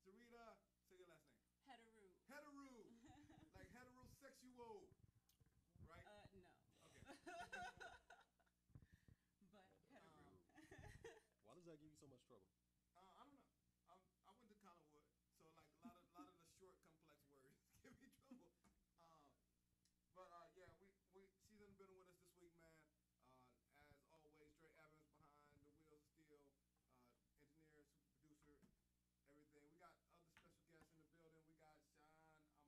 Sharita, say your last name. Hetero. Hetero. Like heterosexual. Right? No. Okay. But hetero. Why does that give you so much trouble? I don't know. I went to Collinwood, so like a lot of the short, complex words give me trouble. Yeah, she's in the building with us this week, man. As always, Dre Evans behind the wheels of steel, engineer, super producer, everything. We got other special guests in the building. We got Sean.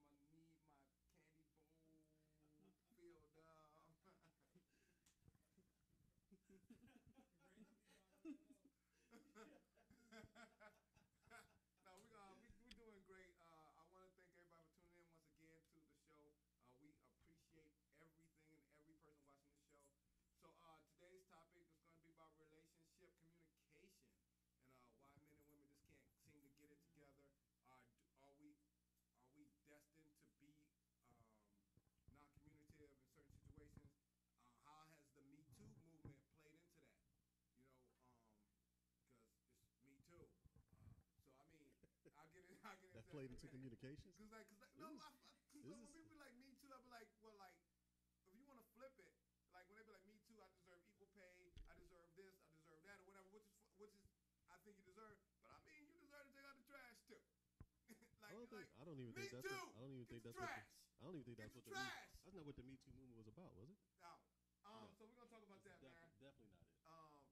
I'm gonna need my candy bowl filled up. No, we're doing great. I want to thank everybody for tuning in once again to the show. We appreciate everything and every person watching the show. So today's topic is going to be about relationship communication and why men and women just can't seem to get it together. Are we destined to be non-communicative in certain situations? How has the Me Too movement played into that? You know, because it's Me Too. So I mean, I'll get into that played into communications. Cause when people be like Me Too, I'll be like, well, like if you want to flip it, like when they be like Me Too, I deserve equal pay, I deserve this, I deserve that, or whatever, which is I think you deserve. But I mean, you deserve to take out the trash too. I don't even think that's what the trash. That's not what the Me Too movement was about, was it? No. So we're gonna talk about that, man. Definitely not it.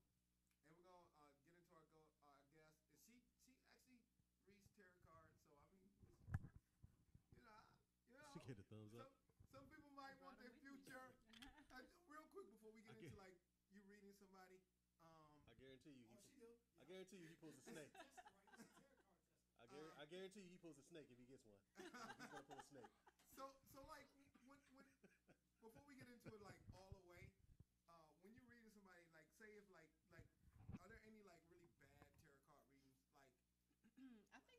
And we're gonna get into our guest. And she actually reads tarot cards, so I mean, you know. She get a thumbs up. Some people might want their future. Real quick before we get into like you reading somebody. I guarantee you. I guarantee you he pulls a snake. I guarantee you he pulls a snake if he gets one. He's gonna pull a snake. So like when before we get into it like all the way, when you're reading somebody, like say if like are there any like really bad tarot card readings? Like I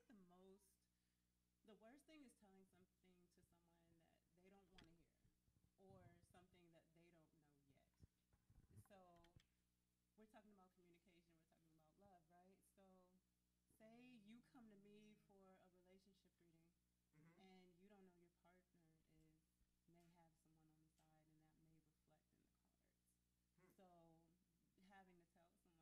think the worst thing is telling something to someone that they don't want to hear or something that they don't know yet. So we're talking about communication, we're talking about love, right? So say you come to me for a relationship reading and you don't know your partner may have someone on the side and that may reflect in the cards. So having to tell someone,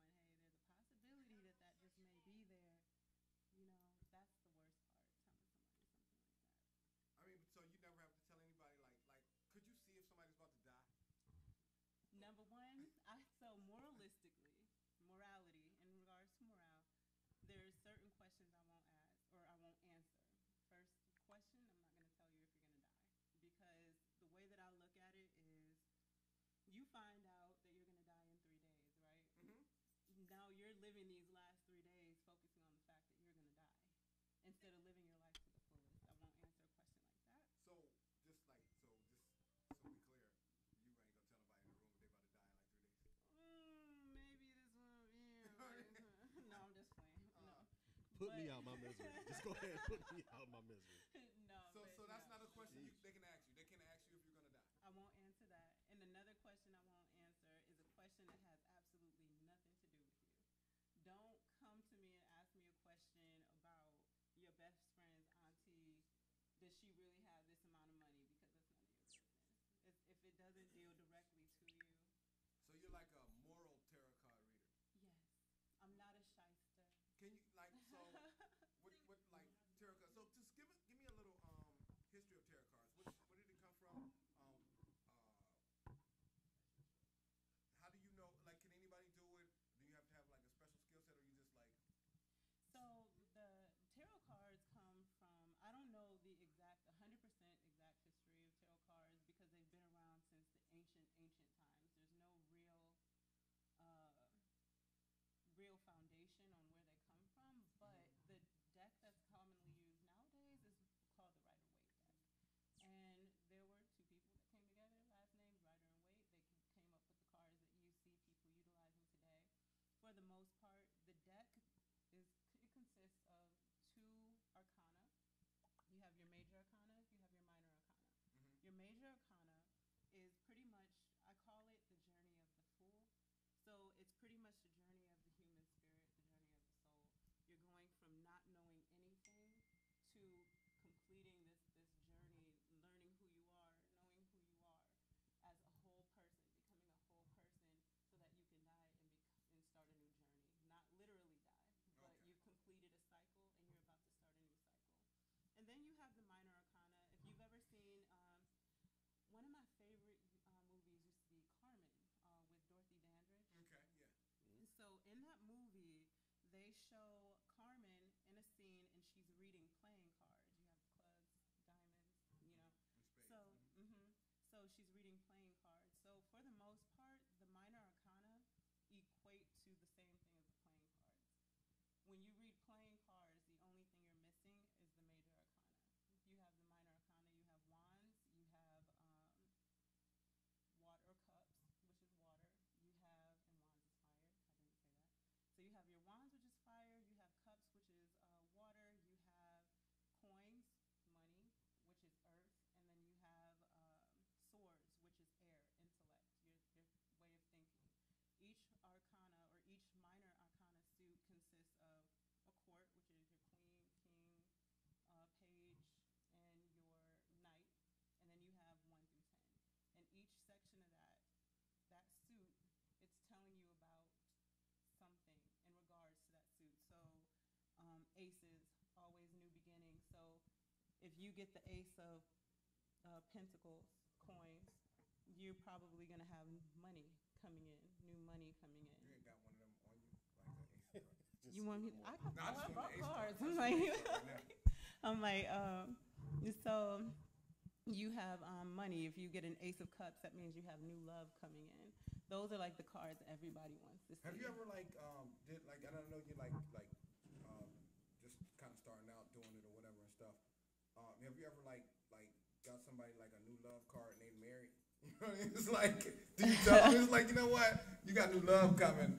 hey, there's a possibility that just may be there, you know, that's the worst part, telling somebody something like that. I mean, so you never have to tell anybody like could you see if somebody's about to die? Number one, so morality, in regards to morale, there's certain questions I won't ask or I won't answer. First question, I'm not going to tell you if you're going to die, because the way that I look at it is you find out that you're going to die in 3 days, right? Now you're living these last 3 days focusing on the fact that you're going to die instead of living your life to the fullest. I won't answer a question like that. So just so be clear, you ain't gonna tell nobody in the room if they about to die in like 3 days. Maybe this one, yeah. No, I'm just playing. No. Put me out my misery. Just go ahead and put me out my misery. No. So that's not a question they can ask you. They can ask you if you're gonna die. I won't answer that. And another question I won't answer is a question that has absolutely nothing to do with you. Don't come to me and ask me a question about your best friend's auntie. Does she really have this amount of money? Because that's none of your business. If it doesn't deal directly to you. So you're like a moral tarot card reader. Yes. I'm not a shyster. Can you what like tarot cards? So just give me a little history of tarot cards. Where did it come from? How do you know? Like, can anybody do it? Do you have to have like a special skill set, or you just like? So the tarot cards come from, I don't know the 100% exact history of tarot cards because they've been around since the ancient times. There's no real foundation on where they come from, but the deck that's commonly used nowadays is called the Rider-Waite deck. And there were two people that came together, last names Rider and Waite. They came up with the cards that you see people utilizing today. For the most part, the deck it consists of 2 arcana. You have your major arcana, you have your minor arcana. Your major arcana is pretty much, I call it the journey of the fool. So it's pretty much the journey of the human spirit, the journey of the soul. You're going from not knowing anything show Carmen in a scene and she's reading playing cards. You have clubs, diamonds, So, so she's reading playing cards. So for the most part, the minor arcana equate to the same thing as the playing cards. When you read playing cards, the only thing you're missing is the major arcana. You have the minor arcana, you have wands, you have water cups, which is water. You have, and wands is fire, I didn't say that. So you have your wands, which is fire, you have cups, which is water, you have coins, money, which is earth, and then you have swords, which is air, intellect, your way of thinking. Each arcana or each minor arcana suit consists of a court, which is your queen, king, page, and your knight, and then you have 1 through 10. And each section of that suit, it's telling you about something in regards to that suit. So aces, always new beginning. So if you get the ace of pentacles, coins, you're probably going to have money coming in, new money coming in. You ain't got one of them on you, like an ace card. You want me? I brought cards. I'm like, so you have money. If you get an ace of cups, that means you have new love coming in. Those are like the cards everybody wants to see. Have you ever did like, I don't know, you like just kind of starting out doing it or whatever and stuff. Have you ever like got somebody like a new love card and they married? You know what I mean? It's like, do you tell them? It's like, you know what? You got new love coming.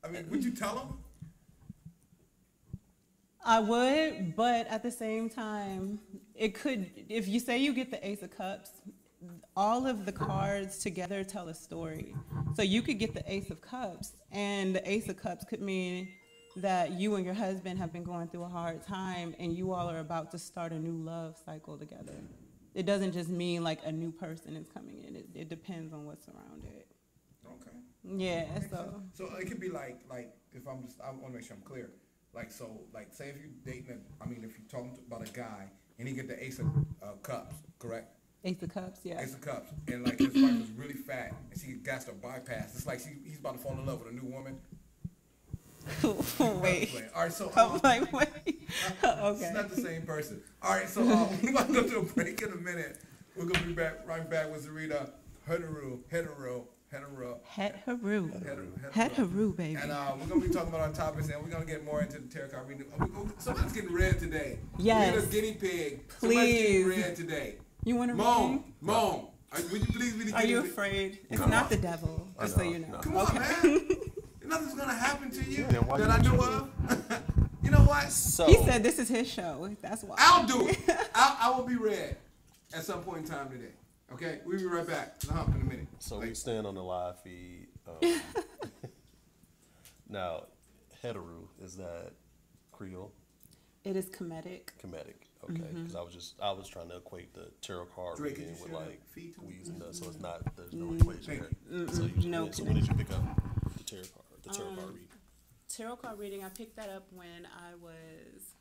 I mean, would you tell them? I would, but at the same time, it could, if you say you get the Ace of Cups, all of the cards together tell a story. So you could get the Ace of Cups, and the Ace of Cups could mean that you and your husband have been going through a hard time, and you all are about to start a new love cycle together. It doesn't just mean like a new person is coming in. It depends on what's around it. Okay. Yeah, so it could be like if I want to make sure I'm clear. Like, so, like, say if you're dating, if you're talking about a guy and he get the Ace of Cups, correct? Ace of Cups, yeah. Ace of Cups, and like his wife is really fat and she got to bypass. It's like he's about to fall in love with a new woman. Wait. All right, so I'm like, wait. Okay. It's not the same person. All right, so we're about to go to a break in a minute. We're gonna be right back with Zarita Hetero, baby. And we're gonna be talking about our topics, and we're gonna get more into the tarot card reading. Somebody's getting red today. Yes. Rita's guinea pig. Please. Somebody's getting red today. You want to read? Mom. Would you please be the guinea pig? Are you afraid? It's not the devil, just so you know. Come on, man. Nothing's gonna happen to you that I know of. You know what? So he said this is his show. That's why. I'll do it. I will be red at some point in time today. Okay, we'll be right back to the hump in a minute. So we stand on the live feed. Now, hetero, is that Creole? It is Kemetic. Kemetic, okay. Because I was trying to equate the tarot card reading with like weaves and that, so it's not, there's no equation there. So when did you pick up the tarot card reading? Tarot card reading, I picked that up when I was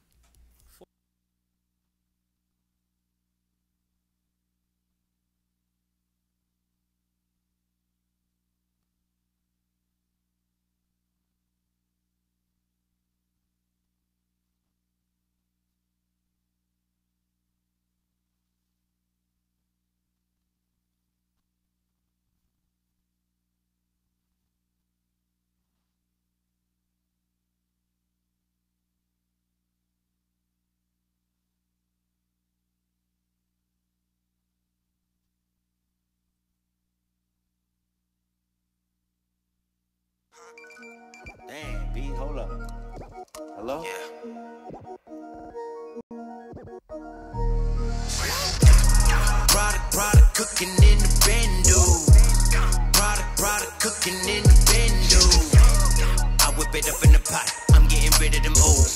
Damn, B, hold up. Hello? Yeah. Product cooking in the bendo. Product cooking in the bendo. I whip it up in the pot. I'm getting rid of them old.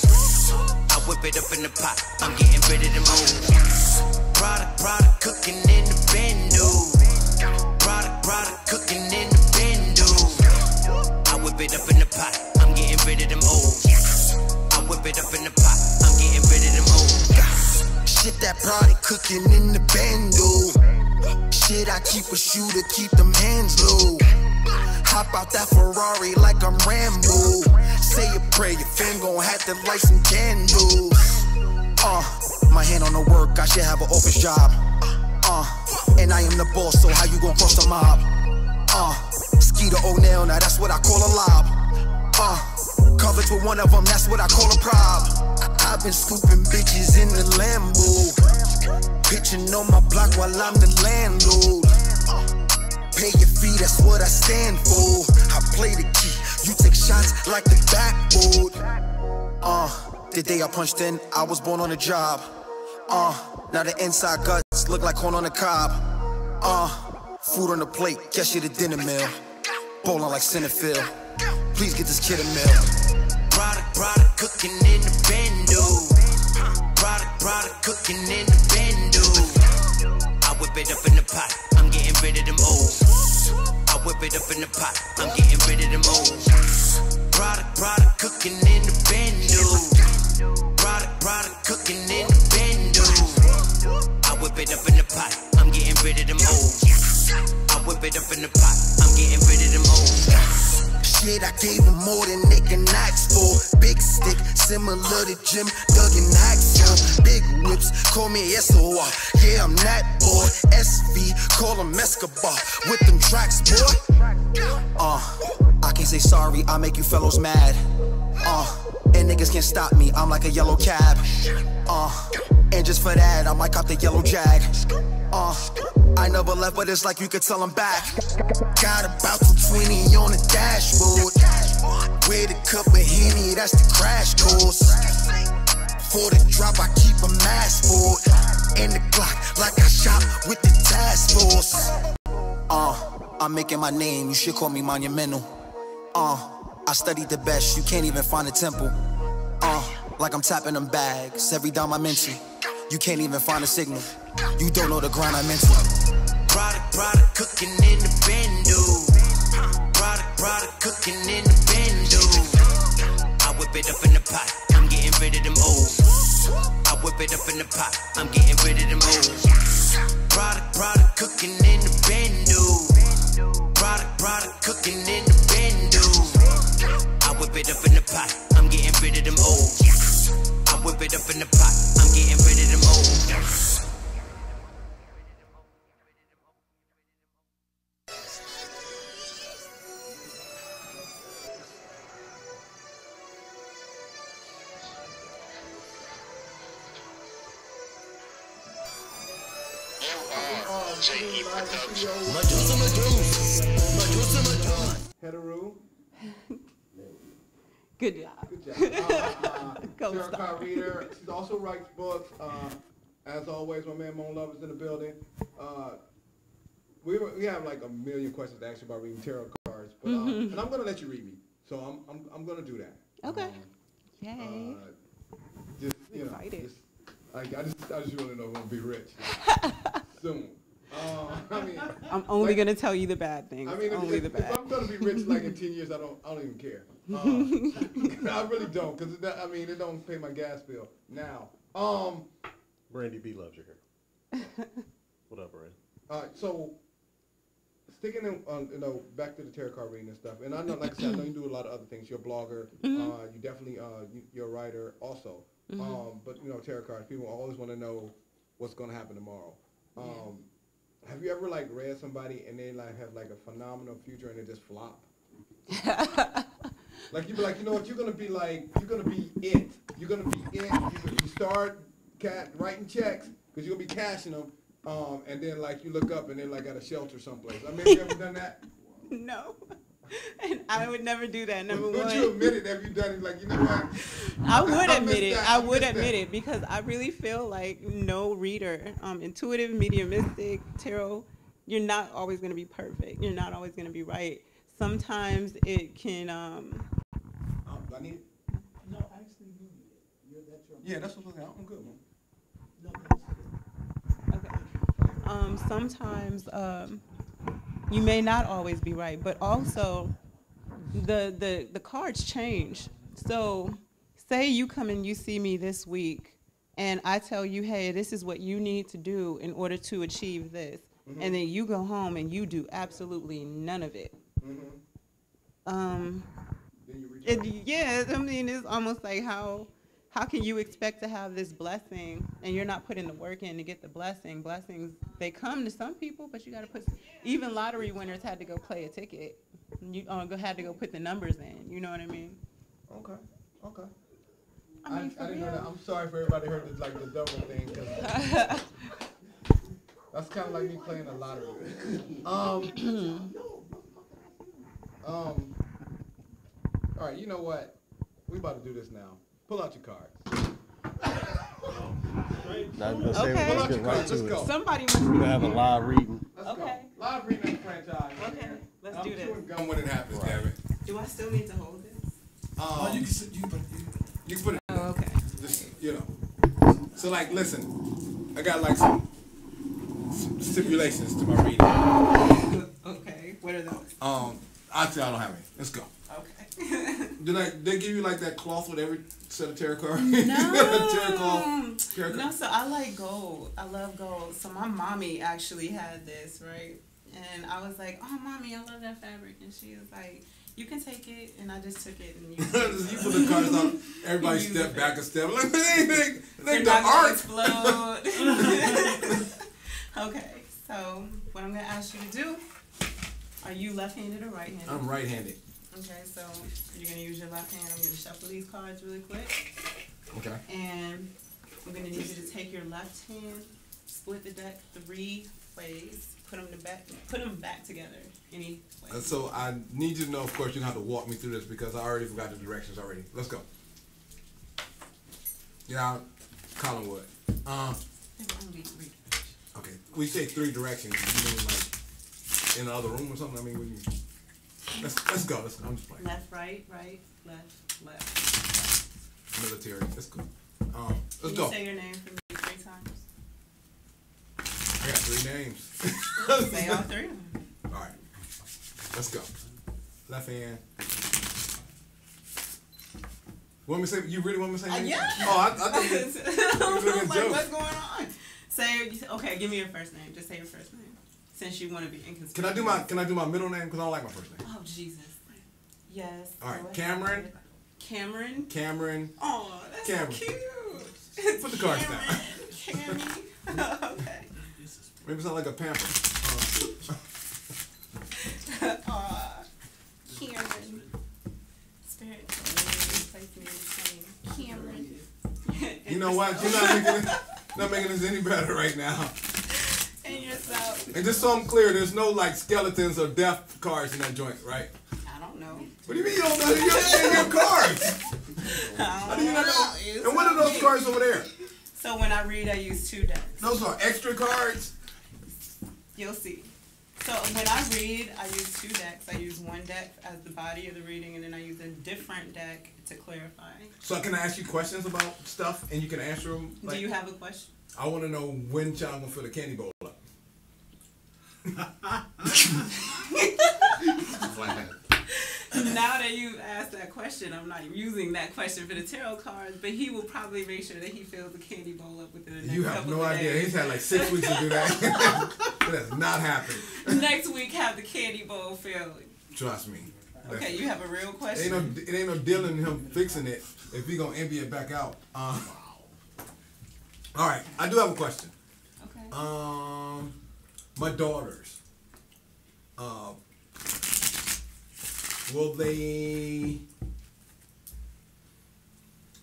I whip it up in the pot. I'm getting rid of them old. Product cooking in the bendo. Product cooking in the bendo. I whip it up in the pot, I'm getting rid of them old. I whip it up in the pot, I'm getting rid of them old. Shit, that product cooking in the bando. Shit, I keep a shooter, keep them hands low. Hop out that Ferrari like I'm Rambo. Say a prayer, your fam gon' have to light some candles. My hand on the work, I should have an office job. And I am the boss, so how you gon' cross the mob? Skeeter O'Neil, now that's what I call a lob. Covered with one of them, that's what I call a prob. I've been scooping bitches in the Lambo, pitching on my block while I'm the landlord. Pay your fee, that's what I stand for. I play the key, you take shots like the backboard. The day I punched in, I was born on the job. Now the inside guts look like corn on the cob. Food on the plate, guess you the dinner meal. Bowling like Centerfield, please get this kid a meal. Product cooking in the bando. Product cooking in the bando. I whip it up in the pot, I'm getting rid of them old. I whip it up in the pot, I'm getting rid of them old. Product cooking in the bando. Product cooking in the bando. I whip it up in the pot, I'm getting rid of them old. I whip it up in the pot, I'm getting rid of them old. Shit, I gave him more than they can ask for. Big stick, similar to Jim Duggan Axel. Big whips, call me SOR. Yeah, I'm that boy. SV, call him Escobar. With them tracks, boy. I can't say sorry, I make you fellows mad. And niggas can't stop me, I'm like a yellow cab. And just for that, I might cop the yellow Jag. I never left, but it's like you could tell I'm back. Got about 220 on the dashboard. With a cup of Henny, that's the crash course. For the drop, I keep a mask for it. And the Glock, like I shot with the task force. I'm making my name, you should call me monumental. I studied the best, you can't even find a temple. Like I'm tapping them bags, every dime I'm into. You can't even find a signal. You don't know the grind I'm into. Product cooking in the bando. Product cooking in the bando. I whip it up in the pot, I'm getting rid of them old. I whip it up in the pot, I'm getting rid of them old. Product cooking in the bando. Product cooking in the bando. I whip it up in the pot, I'm getting rid of them old. I whip it up in the pot, I'm getting rid of them old. Heteru. Good job. Good job. Tarot card reader. She also writes books. As always, my man Mon Love is in the building. We have like a million questions to ask you about reading tarot cards, but and I'm gonna let you read me. So I'm gonna do that. Okay. Yay. Just you know, excited. I just really know we're gonna be rich soon. I mean, I'm only like, gonna tell you the bad things. I mean, only if, the bad. if I'm gonna be rich like in 10 years, I don't even care. I really don't, because I mean, it don't pay my gas bill now. Brandy B loves your hair. What up, Brandy? So sticking in, back to the tarot card reading and stuff. And I know, like I said, I know you do a lot of other things. You're a blogger. You definitely you're a writer also. But tarot cards, people always want to know what's gonna happen tomorrow. Have you ever like read somebody and they like have like a phenomenal future and they just flop? Like you be like, you know what, you're gonna be it. You're gonna be it. You start writing checks because you're gonna be cashing them, and then like you look up and they're like at a shelter someplace. I mean, have you ever done that? No. And I would never do that. Number one. Would you admit it? Have you done it? Like, you know what? I would admit it. I would admit it because I really feel like no reader, intuitive, mediumistic, tarot, you're not always going to be perfect. You're not always going to be right. Sometimes it can. I need it. No, actually, you need it. That's your. Yeah, that's what I'm saying. I'm good, man. No, that's Okay. Sometimes you may not always be right, but also the cards change. So say you come and you see me this week and I tell you, hey, this is what you need to do in order to achieve this. And then you go home and you do absolutely none of it. then you return. Yeah, I mean, it's almost like how can you expect to have this blessing and you're not putting the work in to get the blessing? Blessings, they come to some people, but you got to put. Even lottery winners had to go play a ticket. You had to go put the numbers in. You know what I mean? Okay. I mean, I for didn't know real. that. I'm sorry for everybody who heard the, like the double thing. 'Cause that's kind of like me playing the lottery. All right, you know what? We about to do this now. Pull out your cards. Now we're gonna say Okay. we're Pull gonna out your get right cards. Let's to go. it. Somebody must We're be. gonna have a live reading. Let's Okay. go. Live reading franchise. Okay, let's I'm do this. chewing gum when it happens, Right. damn it. Do I still need to hold this? Oh, you can You can put it. Oh, okay. Just, you know. So, like, listen. I got like some stipulations to my reading. Okay. What are those? Actually, I don't have any. Let's go. Okay. They give you like that cloth with every set of tarot cards? No. Tarot cloth. Tarot No, so I like gold. I love gold. So my mommy actually had this, right? And I was like, oh, mommy, I love that fabric. And she was like, you can take it. And I just took it and used it. You put the cards on. Everybody Use step it. back a step. Like, they They're the not gonna art. explode. Okay, so what I'm gonna ask you to do, are you left-handed or right-handed? I'm right-handed. Okay, so you're gonna use your left hand. I'm gonna shuffle these cards really quick. Okay. And I'm gonna need you to take your left hand, split the deck 3 ways, put them back together any way. And so I need you to know, of course, you're going to have to walk me through this because I already forgot the directions already. Let's go. Yeah, Collinwood. There will only 3 directions. Okay. We say 3 directions. You mean like in the other room or something? I mean, let's go. I'm just playing. Left, right, left. Military. Let's go. Can Let's you go. say your name for me 3 times? I got 3 names. Say all 3 of them. All right. Let's go. Left hand. Want me to say? You really want me to say? names? Yeah. Oh, I thought I you was doing like, jokes. what's going on? Okay, give me your first name. Just say your first name. Since you want to be inconspicuous. Can I do my middle name? Because I don't like my first name. Oh, Jesus. Yes. All right, go ahead. Cameron. Cameron? Oh, that's Cameron. so cute. Put the cards down. Cammy. Okay. Maybe it's not like a pamper. Cameron. Spirit. Place me in between. Cameron. You know what? You're not making this any better right now. And yourself. And just so I'm clear, there's no like skeletons or death cards in that joint, right? I don't know. What do you mean you don't know? You don't see your cards. How do you not know? And what are those cards over there? So when I read, I use 2 decks. Those are extra cards. You'll see. So when I read, I use 2 decks. I use one deck as the body of the reading, and then I use a different deck to clarify. So can I ask you questions about stuff, and you can answer them? Do you have a question? I want to know when child gonna fill the candy bowl up. Now that you've asked that question, I'm not using that question for the tarot cards, but he will probably make sure that he fills the candy bowl up within the next You have couple no of idea. days. He's had like 6 weeks to do that. That has not happened. Next week, have the candy bowl filled. Trust me. Okay, you have a real question? It ain't no deal in him fixing it if he gonna empty it back out. All right, I do have a question. Okay. My daughters. Will they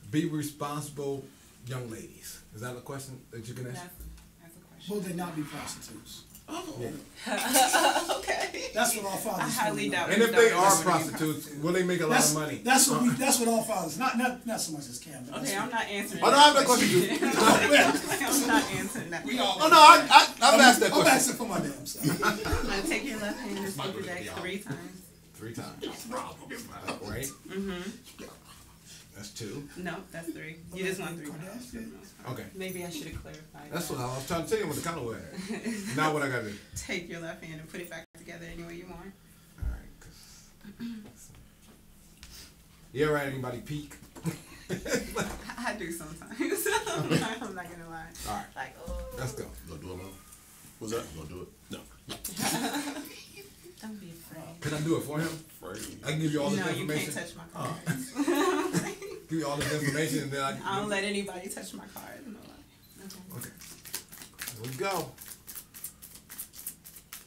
be responsible young ladies? Is that a question that you can ask? That's a question. Will they not be prostitutes? Yeah. Okay. That's what all fathers. I highly do. doubt And if they are prostitutes, will they make a lot of money? That's what all fathers. Not so much as Cam. But Okay, I'm not answering. Oh, no, I have that question too. I'm not answering that. Oh, no, I've asked that I'm question. asking for my damn self. I'm gonna take your left hand and split the deck 3 times. 3 times. Right? Mm-hmm. That's 2. No, that's 3. You just want 3 times. Okay. Maybe I should have clarified. That's that. what I was trying to tell you what the color was. Now what I gotta do? Take your left hand and put it back together any way you want. Alright. You ever had anybody peek? I do sometimes. I'm not gonna lie. Alright. Like, oh. Let's go. Gonna do it now? Was that? Gonna do it? No. Don't be afraid. Can I do it for him? I can give you all this information. No, you can't touch my cards. Give you all this information and then I don't let anybody touch my cards. No. Okay. Here we go.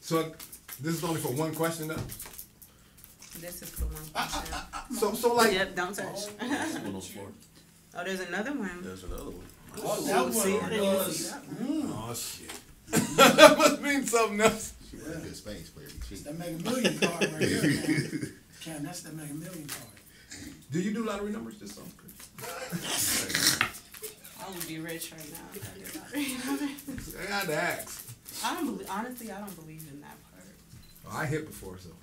So this is only for one question though? This is for one question. So like. Yep, don't touch. One on the floor. Oh, there's another one. There's another one. Oh, that one see, I didn't even was. see that one. Oh shit. That must mean something else. She was a good space player. That Mega Million card right there, Cam. Cam, that's the Mega Million card. Do you do lottery numbers? This sounds good. I would be rich right now if I did lottery numbers. I had to ask. Honestly, I don't believe in that part. Oh, I hit before, so.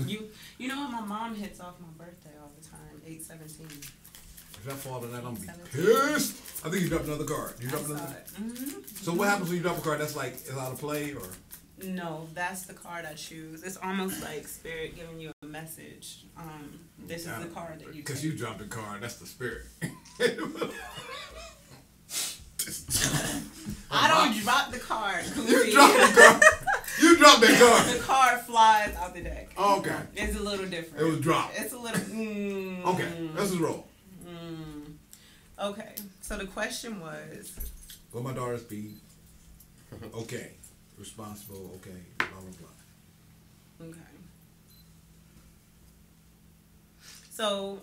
You know what? My mom hits off my birthday all the time, 8/17. If I fall tonight, I'm gonna be 17. pissed. I think you dropped another card. You dropped another. So what happens when you drop a card? That's like it's out of play, or? No, that's the card I choose. It's almost like spirit giving you a message. This is the card that you. Because you dropped a card. That's the spirit. I don't drop the card. You dropped the card. You dropped that card. The card flies out the deck. Oh, okay. It's a little different. It was dropped. It's a little. Okay, let's just roll. Okay, so the question was. Will my daughters be okay, responsible, okay, blah blah blah. Okay. So,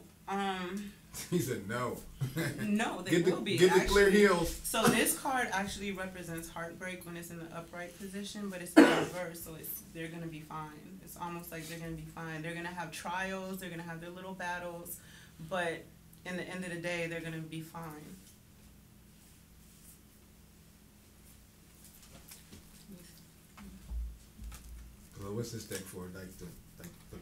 He said no. no, they will be. Get the clear heels. So this card actually represents heartbreak when it's in the upright position, but it's in reverse, so they're gonna be fine. It's almost like they're gonna be fine. They're gonna have trials, they're gonna have their little battles, but in the end of the day, they're gonna be fine. So what's this deck for? Like the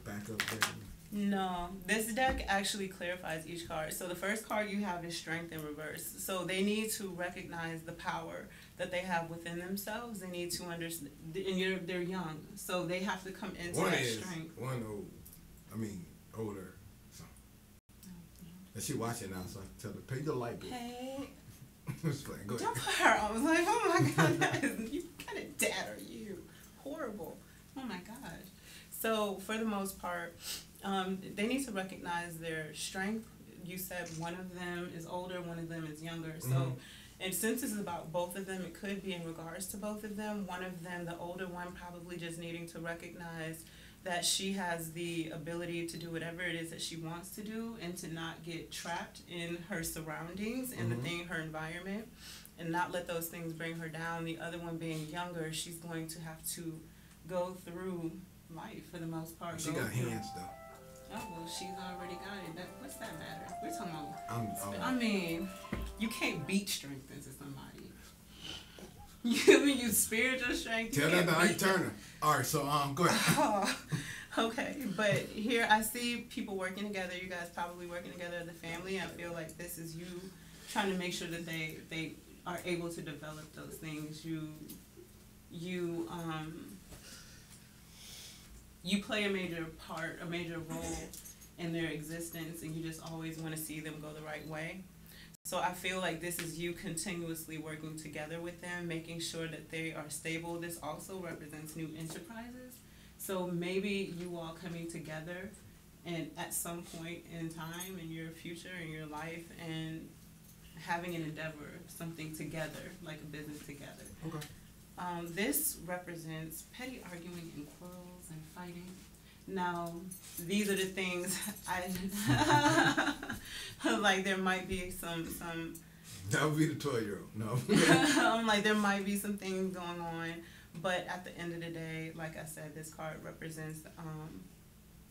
backup deck? No, this deck actually clarifies each card. So the first card you have is strength in reverse. So they need to recognize the power that they have within themselves. They need to understand, and they're young, so they have to come into One that is strength. older. So. And she watching now, so I can tell her pay the light bill. Hey, Just playing. Go ahead. don't put her. I was like, oh my god, you kind of dad are you? Horrible. Oh my gosh. So for the most part, they need to recognize their strength. You said one of them is older, one of them is younger. So, and since this is about both of them, it could be in regards to both of them. One of them, the older one, probably just needing to recognize that she has the ability to do whatever it is that she wants to do and to not get trapped in her surroundings and her environment, and not let those things bring her down. The other one being younger, she's going to have to go through life for the most part. She got hands though. Oh, well, she's already got it. What's that matter? We're talking about. I'm I mean, you can't beat strength into somebody. You use spiritual strength. Tell that to Ike Turner. All right, so go ahead. Oh, okay, but here I see people working together. You guys probably working together as a family. I feel like this is you trying to make sure that they are able to develop those things. You play a major part, a major role in their existence, and you just always want to see them go the right way. So I feel like this is you continuously working together with them, making sure that they are stable. This also represents new enterprises. So maybe you all coming together and at some point in time in your future, in your life, and having an endeavor, something together, like a business together. Okay. This represents petty arguing and quarrels and fighting. Now, these are the things I like. There might be some. That would be the 12-year-old. No. Like there might be some things going on, but at the end of the day, like I said, this card represents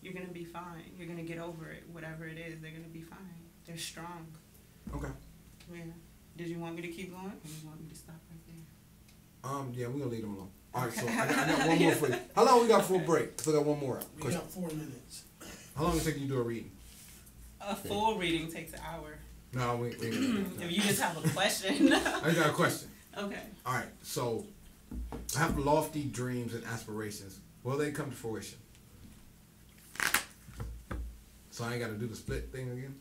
you're gonna be fine. You're gonna get over it. Whatever it is, they're gonna be fine. They're strong. Okay. Yeah. Did you want me to keep going, or do you want me to stop right there? Yeah, we're gonna leave them alone. All right, so I got one more for you. How long we got for a break? Cause I got one more. We got 4 minutes. How long it take you to do a reading? A full reading takes an hour. No, we If you just have a question. I got a question. Okay. All right, so I have lofty dreams and aspirations. Will they come to fruition? So I ain't got to do the split thing again?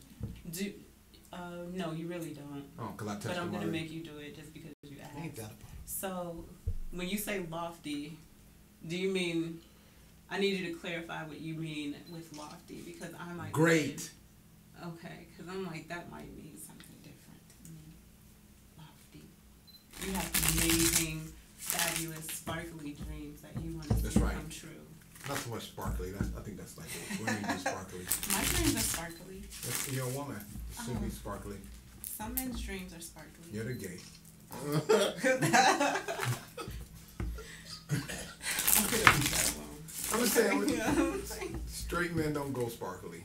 No, you really don't. Oh, because I touched But I'm them going to already. make you do it just because you asked. Ain't that a So, when you say lofty, do you mean I need you to clarify what you mean with lofty, because I might. Great. Okay, because I'm like, that might mean something different to me. Lofty. You have amazing, fabulous, sparkly dreams that you want to see come true. Not so much sparkly. I think that's like women do sparkly. My dreams are sparkly. You're a woman. It should be sparkly. Some men's dreams are sparkly. You're the gay. I'm just saying, straight men don't go sparkly.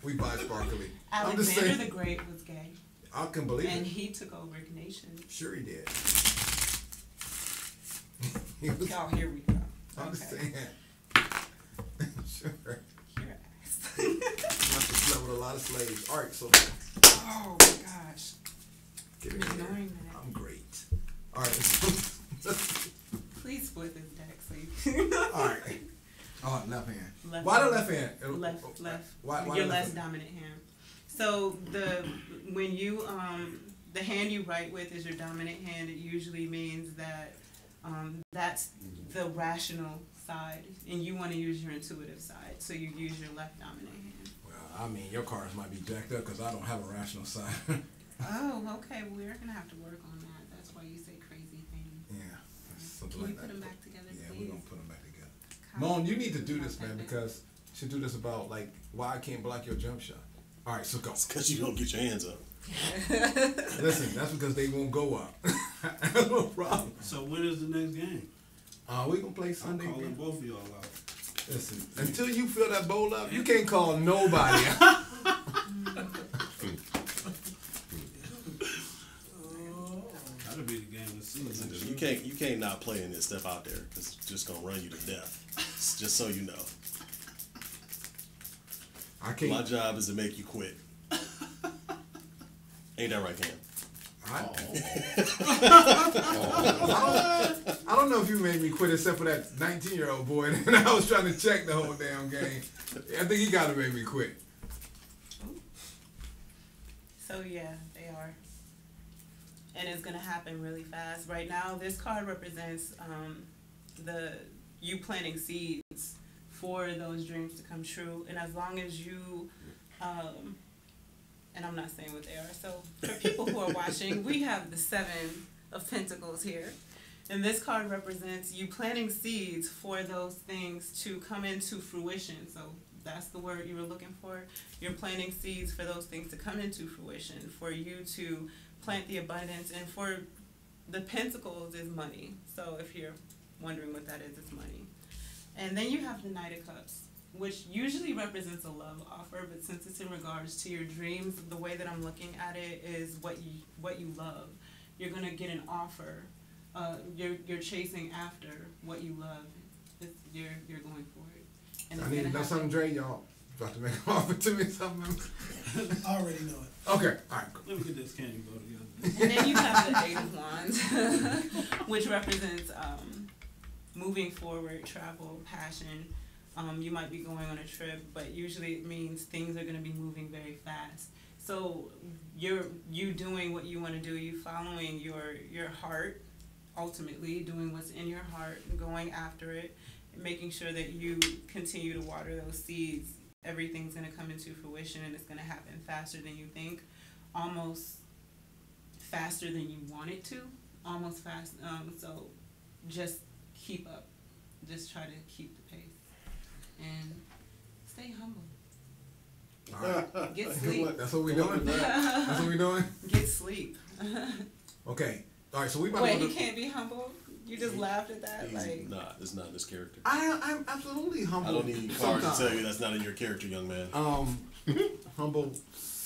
We buy sparkly. Alexander the Great was gay. I can believe it. And he took over nations. Sure he did. Oh, here we go. I'm just saying. Sure. Your ass. Must have slept with a lot of slaves. All right, so. Oh my gosh. Get in there. I'm great. All right. Please split this deck, please. All right. Oh, left hand. Why the left hand? Left. Why your less dominant hand. So when you the hand you write with is your dominant hand. It usually means that that's the rational side, and you want to use your intuitive side. So you use your left dominant hand. Well, I mean, your cards might be jacked up because I don't have a rational side. Oh, okay. Well, we're gonna have to work on that. That's why you say crazy things. Yeah, something Can like you put that. them back together, Yeah, please? we're gonna put them back together. Moan, you need to do this, man, because you should do this about like why I can't block your jump shot. All right, so go. Because you don't get your hands up. Listen, that's because they won't go up. No problem. So when is the next game? We gonna play Sunday. I'm calling both of y'all out. Listen, until you fill that bowl up, you can't call nobody out. That'll be the game of the season. Listen, dude, you can't not play in this stuff out there because it's just gonna run you to death. Just so you know. I can't. My job is to make you quit. Ain't that right, Cam? I don't know if you made me quit except for that 19-year-old boy, and I was trying to check the whole damn game. I think he gotta make me quit. So yeah, they are. And it's gonna happen really fast. Right now, this card represents you planting seeds for those dreams to come true. And as long as you, and I'm not saying what they are. So for people who are watching, we have the 7 of Pentacles here. And this card represents you planting seeds for those things to come into fruition. So that's the word you were looking for. You're planting seeds for those things to come into fruition, for you to plant the abundance. And for the Pentacles is money. So if you're wondering what that is, it's money. And then you have the Knight of Cups, which usually represents a love offer, but since it's in regards to your dreams, the way that I'm looking at it is what you love. You're gonna get an offer. You're chasing after what you love. You're going for it. And I need to know something, Dre. Y'all about to make an offer to me something. I already know it. Okay, all right. Cool. Let me get this candy go together. And then you have the 8 of Wands, which represents moving forward, travel, passion. You might be going on a trip, but usually it means things are going to be moving very fast. So you doing what you want to do, you following your heart, ultimately doing what's in your heart, going after it, making sure that you continue to water those seeds. Everything's going to come into fruition, and it's going to happen faster than you think, almost faster than you want it to, almost fast. So just keep up. Just try to keep the pace. And stay humble. All right. Get sleep. That's what we're doing? That's what we're doing? Get sleep. Okay. All right, so we about Wait, to he can't be humble? You just laughed at that? Like, Nah, it's not this character. I'm absolutely humble. I don't need cards to tell you that's not in your character, young man. Humble,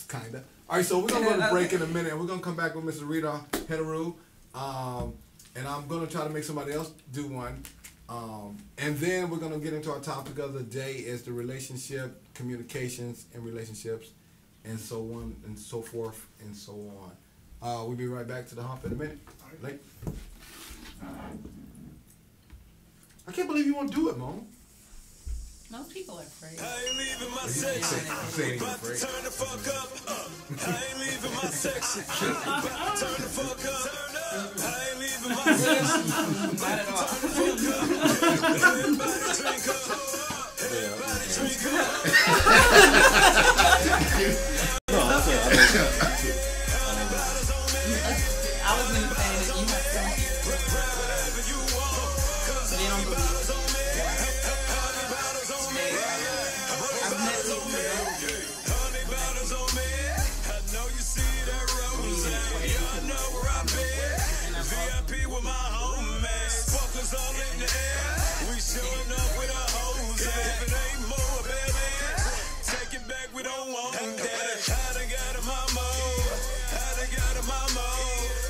kinda. All right, so we're gonna go to break in a minute, and we're gonna come back with Mr. Rita Hetaru, and I'm gonna try to make somebody else do one, and then we're gonna get into our topic of the day is the relationship, communications, and relationships, and so on and so forth and so on. We'll be right back to the hump in a minute. Late. I can't believe you won't do it, Mom. most people are afraid. I ain't leaving my section. About to turn the fuck up. I ain't leaving my section. About to turn the fuck up. I ain't leaving my section. Not at all. Everybody drink up. No, that's it. I was gonna say that you have some people, they don't believe it. I've met people who don't believe it. VIP with my homies. Focus all in the air. We showing up with our hoes. If it ain't more, baby, take it back. We don't want that. I done got a mama. I done got a mama.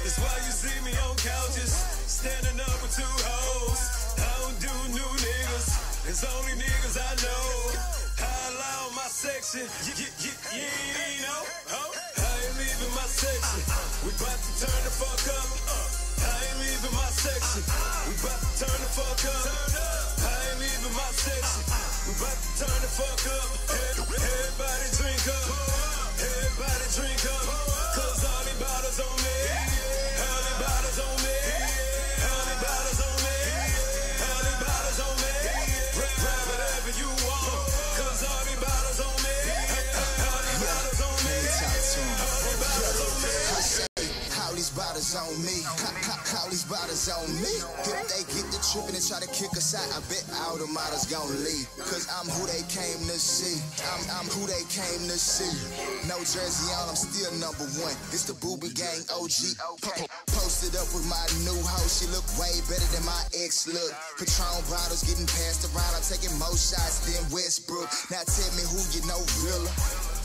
That's why you see me on couches, standing up with two hoes. I don't do new niggas. It's only niggas I know. I allow my section. You know. I ain't leaving my section. We about to turn the fuck up. I ain't leaving my section. We about to turn the fuck up. I ain't leaving my section. We about to turn the fuck up. Everybody drink up. Everybody drink up. Cause all these bottles on me. All these bottles on me. All these bottles on me. All these bottles on me. Grab whatever you want. Cause all these bottles on me. All these bottles on me. All these bottles on me. How these bottles on me? How these bottles on me? If they get the trippin' and try to kick us out, I bet all the models gon' leave. Cause I'm who they came to see. I'm who they came to see. No jersey on, I'm still number one. It's the Booby Gang OG. Posted up with my new hoe. She look way better than my ex look. Patron bottles getting passed around. I'm taking more shots than Westbrook. Now tell me who you know realer.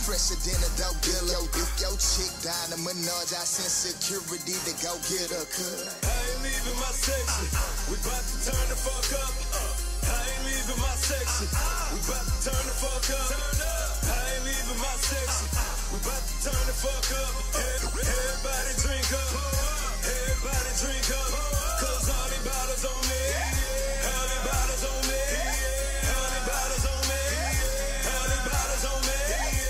Fresher than a dope dealer. If your chick died in Menards, I send security to go get her. I ain't leaving my section. We about to turn the fuck up. I ain't leaving my section. We about to turn the fuck up. I ain't leaving my section. We about to turn the fuck up. Everybody drink up. Everybody drink up. Cause all these bottles on me. All these bottles on me. All these bottles on me. All these bottles on me.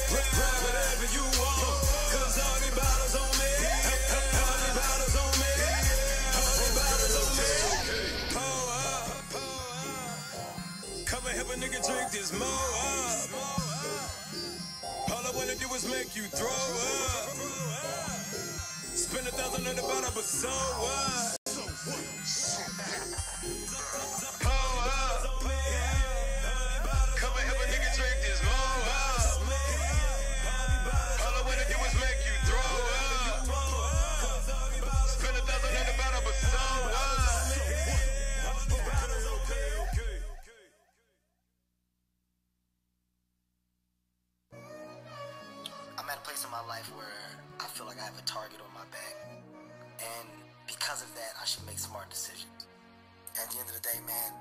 Grab whatever you want. Cause all these bottles on me. All these bottles on me. All these bottles on me. Pour up. Come and help a nigga drink this mo up. All I wanna do is make you throw up. Spend 1,000 on the bottle, but so what? Pour up. Come and help a nigga drink this mo up. All I wanna do is make you throw up. Spend 1,000 on the bottle, but so what? I'm at a place in my life where I feel like I have a target on my back. And because of that, I should make smart decisions. At the end of the day, man,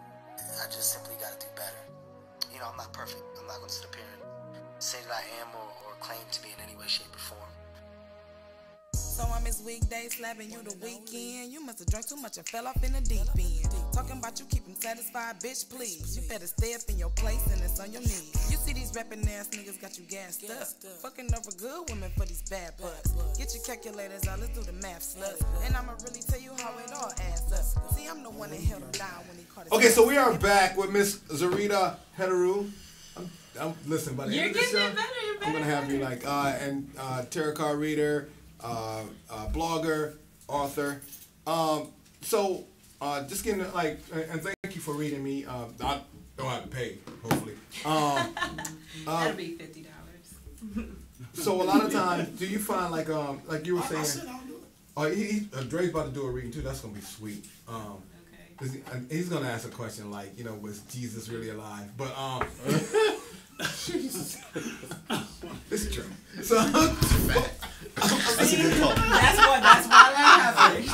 I just simply gotta do better. You know, I'm not perfect. I'm not gonna sit up here and say that I am or claim to be in any way, shape, or form. So I miss weekdays, slapping you the weekend. You must have drank too much and fell off in the deep end. Talking about you keep him satisfied, bitch, please. You better stay up in your place and it's on your knees. You see these rapping ass niggas got you gassed up. Fucking over good women for these bad butts. Get your calculators out, let's do the math, slut. And I'ma really tell you how it all adds up. See, I'm the one that held him down when he caught his Okay, so we are back with Miss Zarita Heteru. Listen, by the end of the show, I'm gonna have you like tarot card reader, blogger, author. So just getting like, and thank you for reading me. I don't have to pay, hopefully. That'll be $50. So a lot of times, do you find like you were saying? I said I'll do it. Oh, Dre's about to do a reading too. That's gonna be sweet. Okay. He's gonna ask a question like, you know, was Jesus really alive? But Jesus, it's true. So That's a good call. That's why that happened.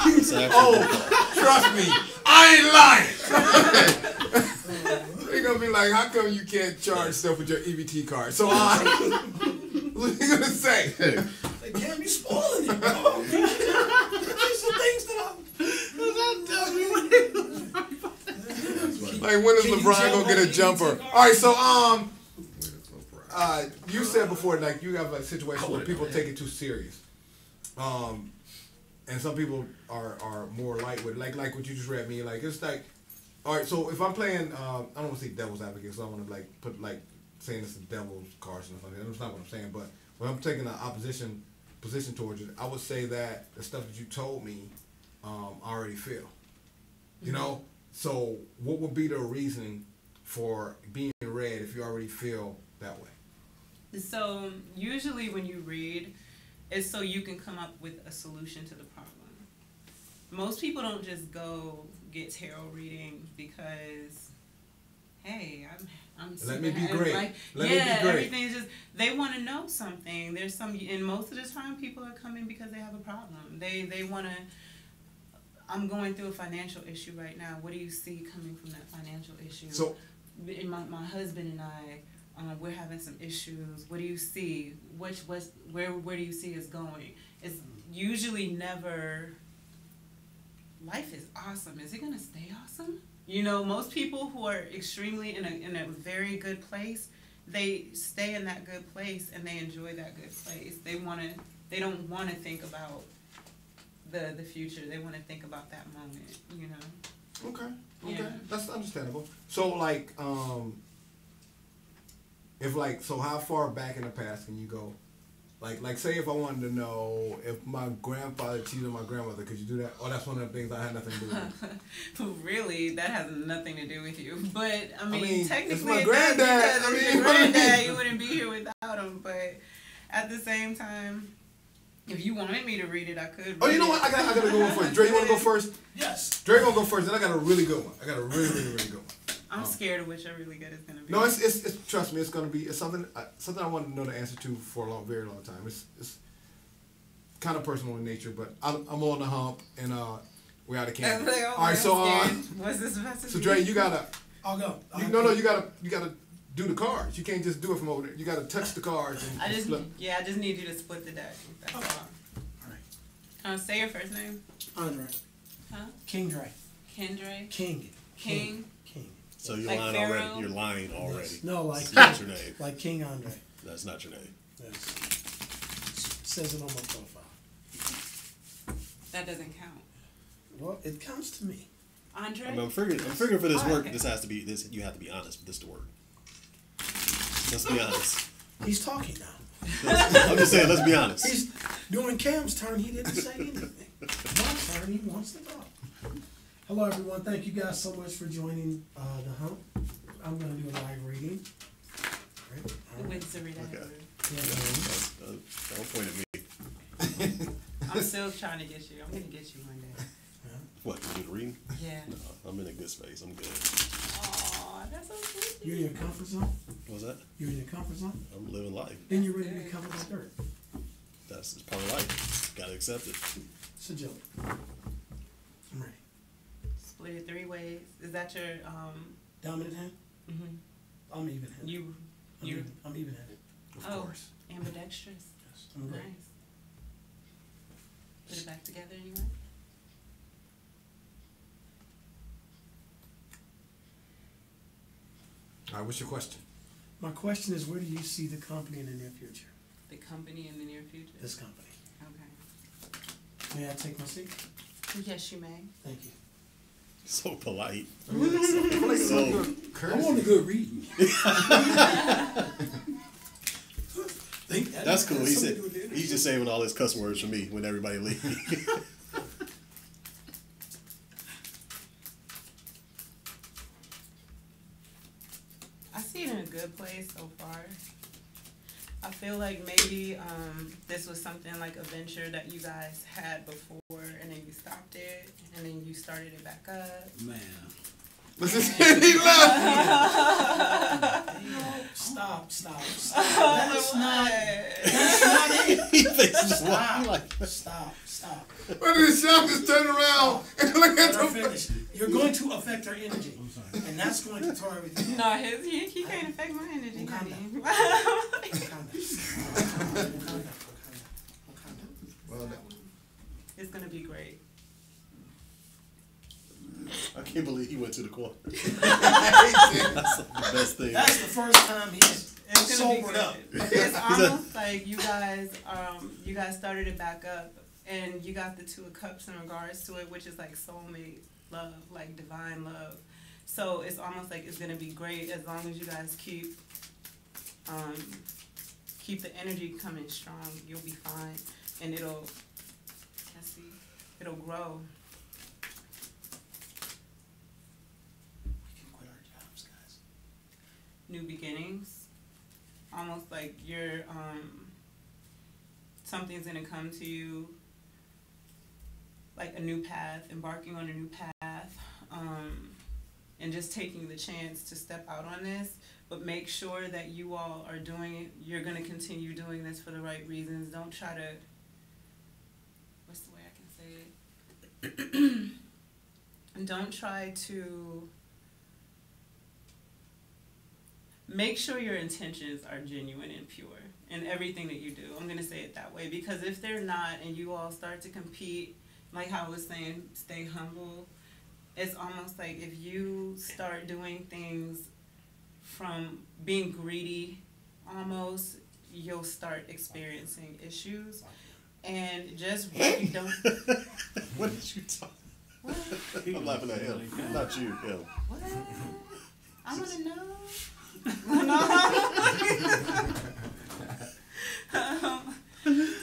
Trust me, I ain't lying. They're gonna be like, how come you can't charge stuff with your EBT card? So what are you gonna say? Like, damn, you spoiling it, bro. These are things that Like, when is LeBron gonna get a jumper? All right, so you said before, like, you have a situation where people take it too serious, and some people are more light with it. Like what you just read me. Like, it's like, all right, so if I'm playing, I don't want to say devil's advocate, so I want to like put like saying it's the devil's card or something. That's not what I'm saying. But when I'm taking an opposition position towards it, I would say that the stuff that you told me, I already feel. You know? So what would be the reasoning for being read if you already feel that way? So usually when you read, it's so you can come up with a solution to the problem. Most people don't just go get tarot reading because, hey, I'm let me be super, great. like, let me be great. Everything's just, they want to know something. There's some, and most of the time people are coming because they have a problem. They want to, I'm going through a financial issue right now. What do you see coming from that financial issue? So, my husband and I, we're having some issues. What do you see? Where do you see us going? It's usually never, life is awesome. Is it gonna stay awesome? You know, most people who are extremely in a very good place, they stay in that good place and they enjoy that good place. They don't wanna think about the future. They wanna think about that moment, you know. Okay. Yeah. That's understandable. So like, so how far back in the past can you go? Like say if I wanted to know if my grandfather cheated on my grandmother, could you do that? Oh, that's one of the things I had nothing to do with. Really, that has nothing to do with you. But I mean technically, it's my granddad. Your granddad, you wouldn't be here without him. But at the same time, if you wanted me to read it, I could. Oh, you know what? I gotta go one first. Dre, you wanna go first? Yes. Dre gonna go first. Then I got a really good one. I got a really good one. I'm scared of which a really good is gonna be. No, it's trust me, it's gonna be something I wanted to know the answer to for a very long time. It's kind of personal in nature, but I'm on the hump and we're out of camp. All right, so what's this about to be? So Dre, you gotta. I'll go. You gotta do the cards. You can't just do it from over there. You gotta touch the cards and I just flip. I just need you to split the deck. That's all. All right. Say your first name. Andre. Huh? King Dre. Kendra. King. King. So you're Like lying Pharaoh? already. You're lying already. Yes. No, like that's your name. Like King Andre. That's not your name. Yes. Says it on my profile. That doesn't count. Well, it counts to me. Andre. I mean, I'm figuring for this work, this has to be this. You have to be honest for this to work. Let's be honest. He's talking now. I'm just saying. Let's be honest. He's doing Cam's turn. He didn't say anything. My turn. He wants to talk. Hello, everyone. Thank you guys so much for joining the hump. I'm going to do a live reading. Who wins the reading? Okay. Yeah, Don't point at me. I'm still trying to get you. I'm going to get you one day. What? You do the reading? Yeah. No, I'm in a good space. I'm good. Aw, that's so sweet. you're in your comfort zone? What was that? You're in your comfort zone? I'm living life. Then you're ready to be covered with dirt. That's just part of life. Gotta accept it. It's a joke. I'm ready. Split it 3 ways. Is that your Dominant hand? Mm-hmm. I'm even handed. I'm even handed. Of course. Ambidextrous. Yes. I'm great. Nice. Put it back together anyway. All right, what's your question? My question is, where do you see the company in the near future? The company in the near future? This company. Okay. May I take my seat? Yes, you may. Thank you. So polite. I want a good reading. That's cool. He said he's just saving all his cuss words for me when everybody leaves. I see it in a good place so far. I feel like maybe this was something like a venture that you guys had before, and then you stopped it, and then you started it back up. Man. Listen, he laughed. Stop. That's not it. He thinks Stop. What did Sean just turn around and look at Let her the finish. You're going to affect her energy. And that's going to tear everything up. No, he can't affect my energy, Calm honey. down. Well done. It's gonna be great. I can't believe he went to the corner. That's the best thing. That's the first time he's It's gonna be sobered good. up. It's almost like you guys started it back up, and you got the 2 of Cups in regards to it, which is like soulmate love, like divine love. So it's almost like it's gonna be great as long as you guys keep keep the energy coming strong, you'll be fine. And it'll grow. We can quit our jobs, guys. New beginnings. Almost like you're, something's gonna come to you, like a new path, embarking on a new path, and just taking the chance to step out on this. But make sure that you all are doing it. You're gonna continue doing this for the right reasons. Don't try to, what's the way I can say it? Don't try to, make sure your intentions are genuine and pure in everything that you do. I'm going to say it that way, because if they're not and you all start to compete, like how I was saying, stay humble, it's almost like if you start doing things from being greedy almost, you'll start experiencing issues. And just really don't... What did you talk? What? I'm laughing at him, not you, him. What? I want to know.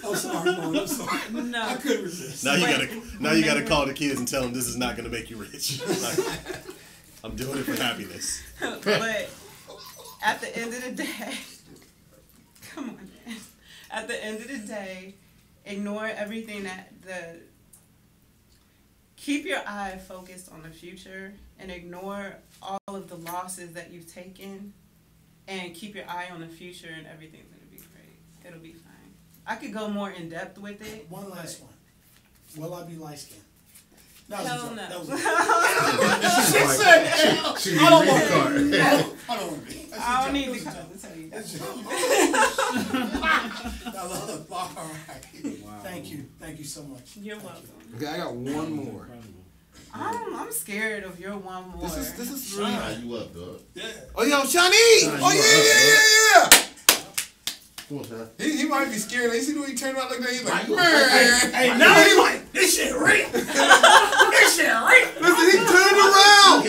I'm sorry, Mom. I'm sorry. No. I couldn't resist. Now you gotta call the kids and tell them this is not gonna make you rich. Like, I'm doing it for happiness. But at the end of the day, come on, man. At the end of the day, ignore everything keep your eye focused on the future and ignore all of the losses that you've taken, and keep your eye on the future, and everything's gonna be great. It'll be fine. I could go more in depth with it. One last one. Will I be light skinned? Hell no. That was she said, I don't want to be. I don't need the card to tell you that. All right. Wow. Thank you so much. You're welcome. Okay, I got one more. I'm scared of your one more. This is really you up, dog. Yeah. Oh, yo, Shawnee! Oh, yeah. Come on, Sean. He might be scared. You see the way he turned around like that? He's like, man. Hey, now he's like, this shit real. This shit real. Listen, he turned around.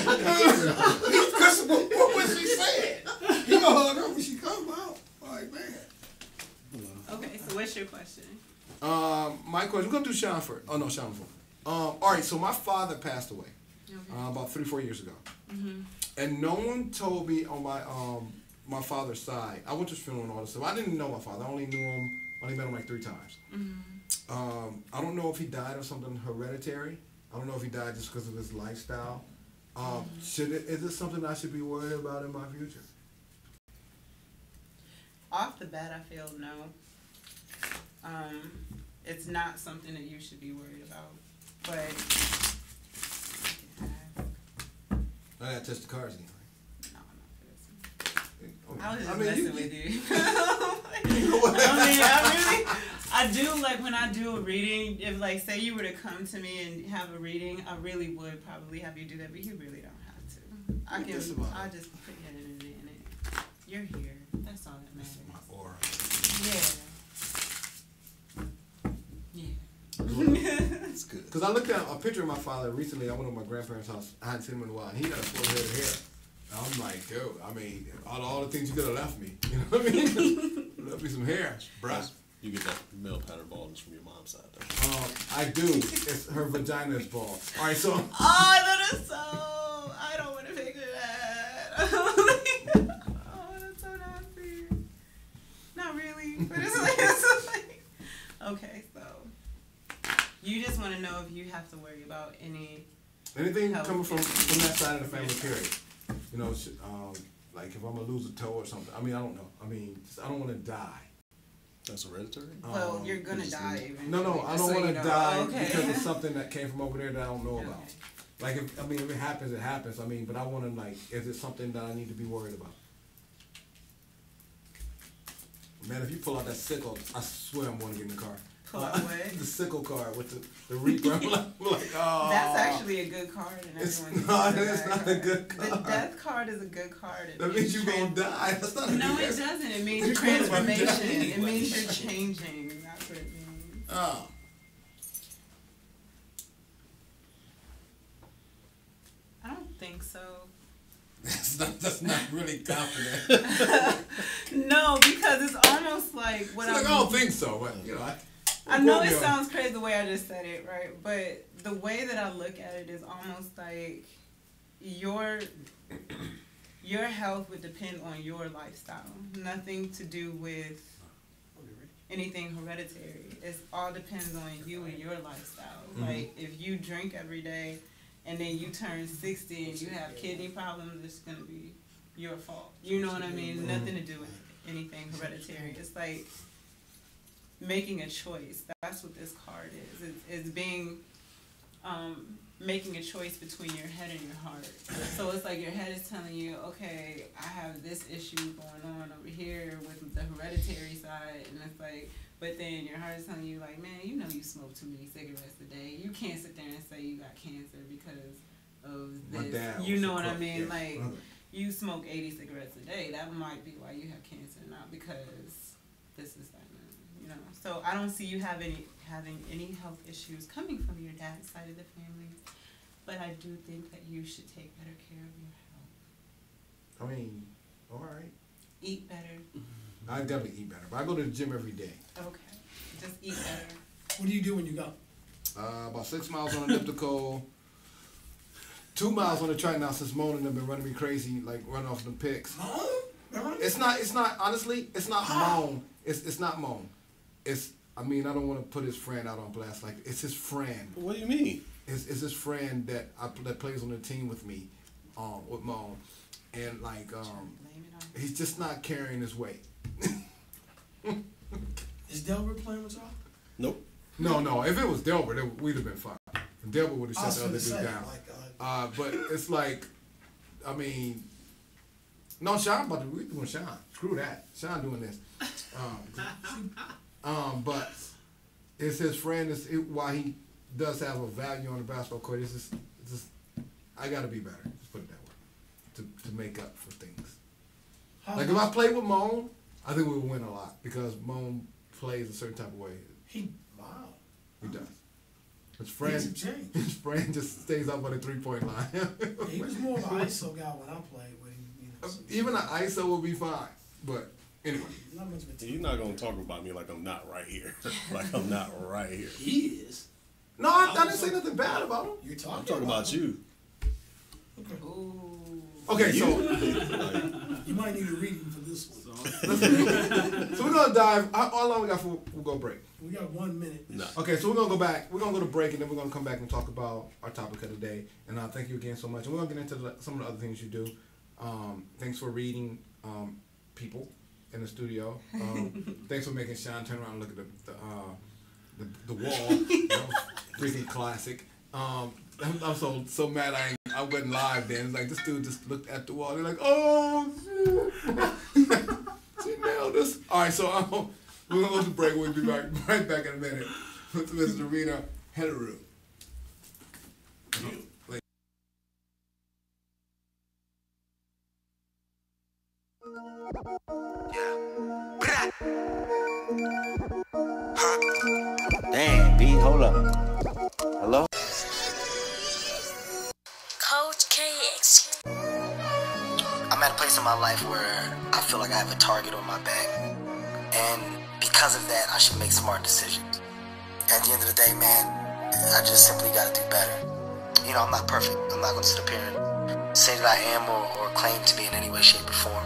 Because what was she saying? He gonna hug her when she comes out. Like, man. Okay, so what's your question? My question, we're going to do Sean first. Oh, no, Sean first. All right, so my father passed away about 3-4 years ago. Mm-hmm. And no one told me on my father's side. I went to his funeral and all this stuff. I didn't know my father. I only met him like 3 times. Mm-hmm. I don't know if he died of something hereditary. I don't know if he died just because of his lifestyle. Is it something I should be worried about in my future? Off the bat, I feel no. It's not something that you should be worried about. But I gotta test the cards again. No, I'm not for this. I was just I mean, messing with you. You know what? I do, like, when I do a reading, if, like, say you were to come to me and have a reading, I really would probably have you do that, but you really don't have to. I just put your energy in it. You're here. That's all that matters. My aura. Yeah. It's good. Because I looked at a picture of my father recently. I went to my grandparents' house. I hadn't seen him in a while. And he had a full head of hair. And I'm like, dude, I mean, all the things you could have left me. You know what I mean? Left me some hair, bruh. You get that male pattern baldness from your mom's side, though. I do. It's her vagina is bald. All right, so. Oh, that is so. I don't want to figure that. Oh, that's so nasty. Not really, but it's like, okay, so you just want to know if you have to worry about anything coming from that side of the family. Period. You know, like if I'm gonna lose a toe or something. I mean, I don't know. I mean, I don't want to die. That's hereditary? Well, you're going to die eventually. No, I don't want to die because Okay. of something that came from over there that I don't know about. Like, if it happens, it happens. I mean, but I want to, like, is it something that I need to be worried about? Man, if you pull out that sickle, I swear I'm going to get in the car. Pull out what? The sickle card with the reaper. I'm like, oh. That's actually a good card. And It's everyone not a good card. The death card is a good card. That means you're going to die. That's not a No, good it doesn't. It means You're going to die transformation. It anyway. means you're changing. That's what it means. Oh. I don't think so. That's not really confident. No, because it's almost like what I don't think so, but you know, I know it sounds crazy the way I just said it, right? But the way that I look at it is almost like your health would depend on your lifestyle. Nothing to do with anything hereditary. It all depends on you and your lifestyle. Like if you drink every day and then you turn 60 and you have kidney problems, it's gonna be your fault. You know what I mean? Nothing to do with anything hereditary. It's like making a choice. That's what this card is. It's being making a choice between your head and your heart. So it's like your head is telling you, okay, I have this issue going on over here with the hereditary side, and it's like, but then your heart is telling you, like, man, you know you smoke too many cigarettes a day. You can't sit there and say you got cancer because of this. You know what I mean? Yeah. Like, you smoke 80 cigarettes a day. That might be why you have cancer, not because this is that. You know, so I don't see you having any health issues coming from your dad's side of the family, but I do think that you should take better care of your health. I mean, all right. Eat better. I definitely eat better, but I go to the gym every day. Okay, just eat better. What do you do when you go? About 6 miles on elliptical, 2 miles on the track now since Mona have been running me crazy, like running off the picks. It's not honestly, it's not Moan. It's not Moan. I mean, I don't want to put his friend out on blast. Like, it's his friend. What do you mean? It's his friend that plays on the team with me, with Moan, and like, he's just not carrying his weight. Is Delbert playing with y'all? Nope. No. If it was Delbert, we'd have been fine. Delbert would have shut the other dude down. But it's like, I mean, no, Sean, we doing Sean. Screw that. Sean doing this. But it's his friend. While he does have a value on the basketball court, it's just I got to be better. Just put it that way, to make up for things. Like if I played with Moan, I think we would win a lot because Moan plays a certain type of way. He does. His friend just stays up on the 3-point line. He was more of an ISO guy when I played with him. You know, so even an ISO will be fine, but. Anyway. You're not going to talk about me like I'm not right here. Like I'm not right here. He is. No, I didn't say nothing bad about him. You're talking I'm talking about you. Okay, so. You might need a reading for this one. So we're going to dive. How long we got for we'll go break? We got 1 minute. No. Okay, so we're going to go back. We're going to go to break, and then we're going to come back and talk about our topic of the day. And thank you again so much. And we're going to get into some of the other things you do. Thanks for reading people in the studio. Thanks for making Sean turn around and look at the wall. Freaking classic. I'm so mad I wasn't live then. It's like this dude just looked at the wall. They're like, oh shit. She nailed us. Alright, so we're gonna go to break. We'll be right back in a minute with Ms. Rena Hederu. Damn, B, hold up. Hello? Coach KX. I'm at a place in my life where I feel like I have a target on my back. And because of that, I should make smart decisions. At the end of the day, man, I just simply gotta do better. You know, I'm not perfect. I'm not gonna sit up here and say that I am or claim to be in any way, shape, or form.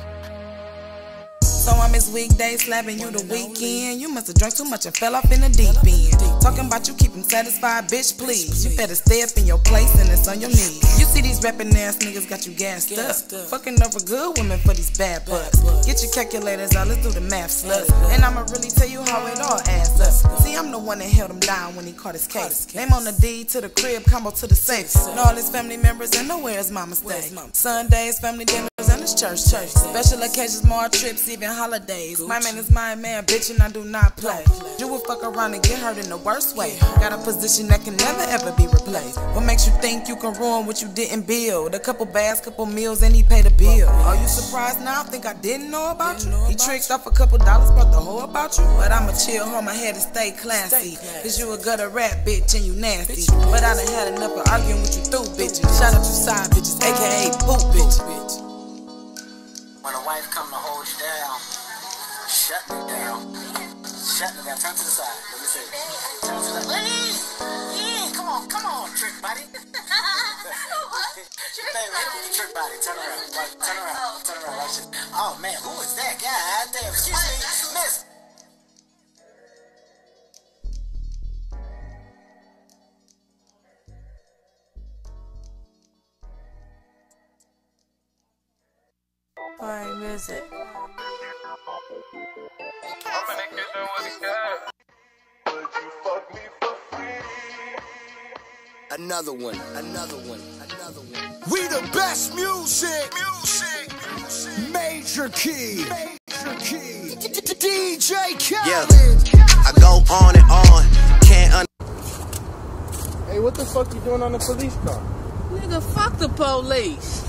So I miss weekdays, slapping you the weekend. You must have drunk too much and fell off in the deep end. Talking about you keep him satisfied, bitch, please. You better stay up in your place and it's on your knees. You see these rapping ass niggas got you gassed up. Fucking over good women for these bad butts. Get your calculators out, let's do the math, slut. And I'ma really tell you how it all adds up. See, I'm the one that held him down when he caught his case. Name on the deed to the crib, combo to the safe. And all his family members and nowhere is mama stay. Sundays, family dinners and it's church. Special occasions, more trips, even holidays. My man is my man, bitch, and I do not play. You will fuck around and get hurt in the worst way. Got a position that can never ever be replaced. What makes you think you can ruin what you didn't build? A couple baths, couple meals, and he paid a bill. Are you surprised now? Think I didn't know about you? He tricked off a couple dollars, brought the hoe about you. But I'ma chill, hold my head and stay classy. Cause you a gutter rap bitch and you nasty. But I done had enough of arguing with you through bitches. Shout out to side bitches, aka poop bitch. wife come to hold you down, shut me down. Shut me down. Turn to the side. Let me see. Turn to the side. Yeah, come on, trick body. Hey, hit with the trick body. Turn around. Turn around. Turn around. Watch it. Oh man, who is that? God damn. Excuse me, miss. Alright, music. Another one. We the best music. Major key. DJ Khaled. Yeah, I go on and on. Can't Hey, what the fuck you doing on the police car? Nigga, fuck the police.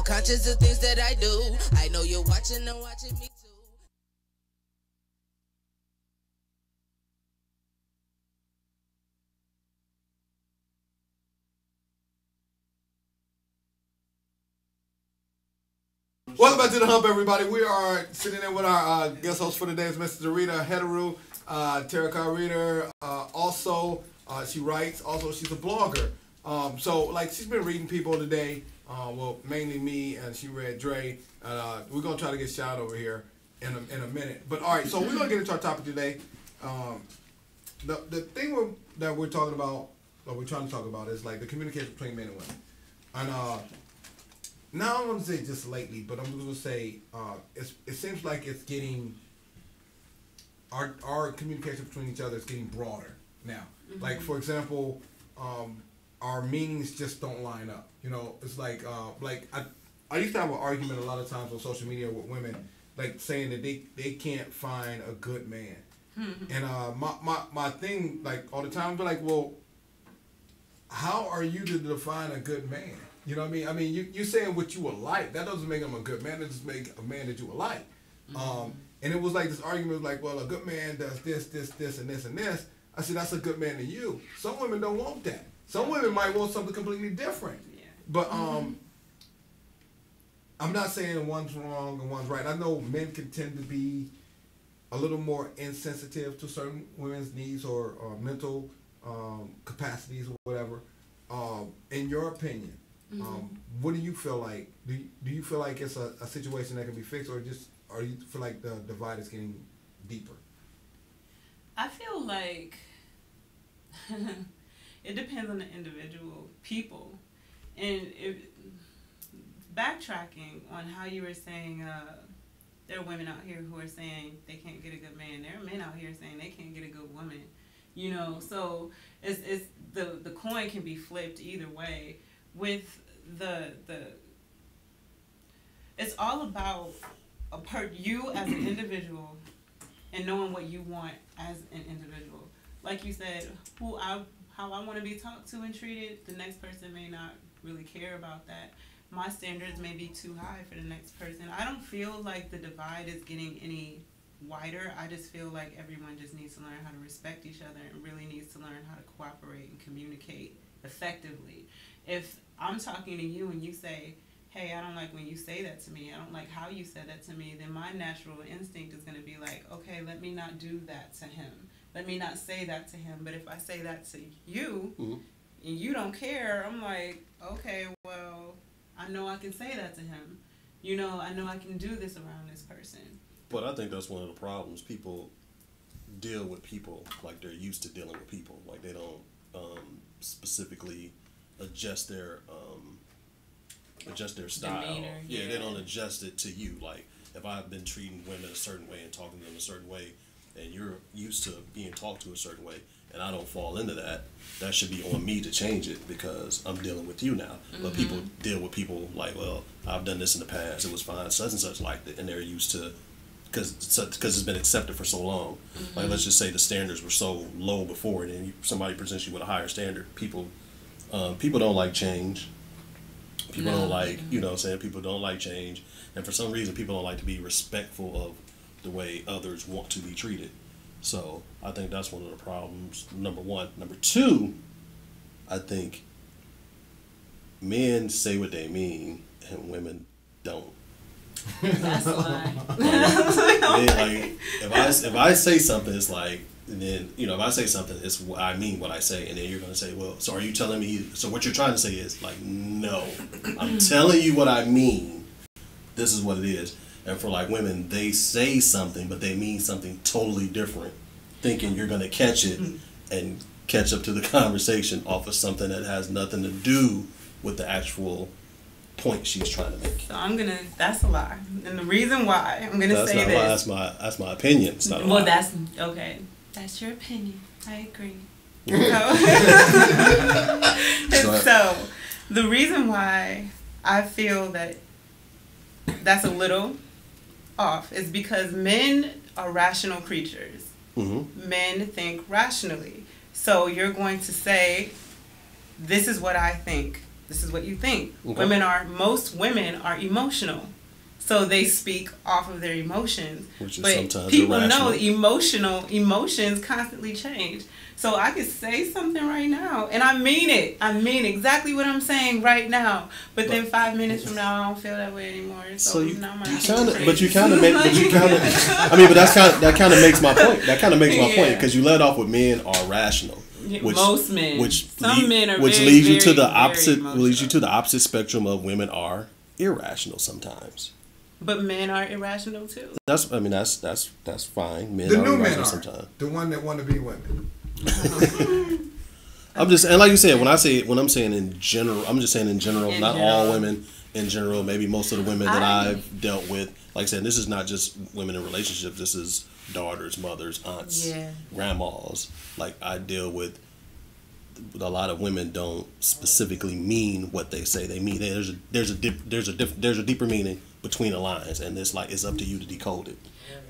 Conscious of things that I do. I know you're watching and watching me too. Welcome back to the Hump, everybody. We are sitting in with our guest host for today is Mrs. Rita Hederu, tarot card reader. Also, she writes. Also, she's a blogger. So, like, she's been reading people today. Well, mainly me, and she read Dre. We're gonna try to get Shout over here in a minute. But all right, so we're gonna get into our topic today. The thing that we're talking about, what we're trying to talk about, is like the communication between men and women. And now I'm gonna say just lately, but I'm just gonna say it seems like it's getting our communication between each other is getting broader now. Mm-hmm. Like, for example, our meanings just don't line up. You know, it's like I used to have an argument a lot of times on social media with women, like saying that they can't find a good man. Mm-hmm. And my thing, like, all the time, be like, well, how are you to define a good man? You know what I mean? I mean, you saying what you would like. That doesn't make him a good man. It just make a man that you would like. Mm-hmm. And it was like this argument, like, well, a good man does this, and this, and this. I said, that's a good man to you. Some women don't want that. Some women might want something completely different. Yeah. But I'm not saying one's wrong and one's right. I know men can tend to be a little more insensitive to certain women's needs or mental capacities or whatever. In your opinion, what do you feel like? Do you feel like it's a situation that can be fixed, or do you feel like the divide is getting deeper? I feel like it depends on the individual people. And backtracking on how you were saying there are women out here who are saying they can't get a good man. There are men out here saying they can't get a good woman. You know, so it's the coin can be flipped either way. With the it's all about you as an individual and knowing what you want as an individual. Like you said, how I want to be talked to and treated, the next person may not really care about that. My standards may be too high for the next person. I don't feel like the divide is getting any wider. I just feel like everyone just needs to learn how to respect each other and really needs to learn how to cooperate and communicate effectively. If I'm talking to you and you say, hey, I don't like when you say that to me, I don't like how you said that to me, then my natural instinct is going to be like, okay, let me not do that to him. Let me not say that to him. But if I say that to you, and you don't care, I'm like, okay, well, I know I can say that to him. You know, I know I can do this around this person. But I think that's one of the problems. People deal with people like they're used to dealing with people. Like they don't specifically adjust their style. Demeanor, yeah, they don't adjust it to you. Like if I've been treating women a certain way and talking to them a certain way, and you're used to being talked to a certain way, and I don't fall into that, that should be on me to change it because I'm dealing with you now. But people deal with people like, well, I've done this in the past, it was fine, such and such liked it, and they're used to, because it's been accepted for so long. Like, let's just say the standards were so low before, and then somebody presents you with a higher standard. People don't like change. People don't like, you know what I'm saying, people don't like change. And for some reason, people don't like to be respectful of the way others want to be treated. So I think that's one of the problems, number one. Number two, I think men say what they mean and women don't. That's why. Like, if I say something, it's like, and then, you know, if I say something, it's I mean what I say, and then you're going to say, well, so are you telling me, so what you're trying to say is, like, no, I'm telling you what I mean. This is what it is. And for, like, women, they say something, but they mean something totally different, thinking you're going to catch it and catch up to the conversation off of something that has nothing to do with the actual point she's trying to make. So that's a lie. And the reason why I'm gonna say this. That's my opinion. It's not a lie. Well, that's okay. That's your opinion. I agree. So the reason why I feel that that's a little off is because men are rational creatures. Men think rationally. So you're going to say, this is what I think. This is what you think. Okay. Most women are emotional. So they speak off of their emotions. Which is but sometimes people irrational. Know emotions constantly change. So I could say something right now, and I mean it. I mean exactly what I'm saying right now. But then 5 minutes from now, I don't feel that way anymore. So now my that kind of makes my point. That kind of makes my point because you let off with men are rational. Most men, men are which leads you to the opposite. Leads you to the opposite spectrum of women are irrational sometimes. But men are irrational too. That's fine. Men are irrational sometimes. The one that want to be women. I'm just, and like you said, when I'm saying in general, I'm just saying in general, not all women in general. Maybe most of the women that I've dealt with, like I said, this is not just women in relationships. This is daughters, mothers, aunts, grandmas. Like I deal with a lot of women don't specifically mean what they say they mean. There's a deeper meaning between the lines, and it's up to you to decode it.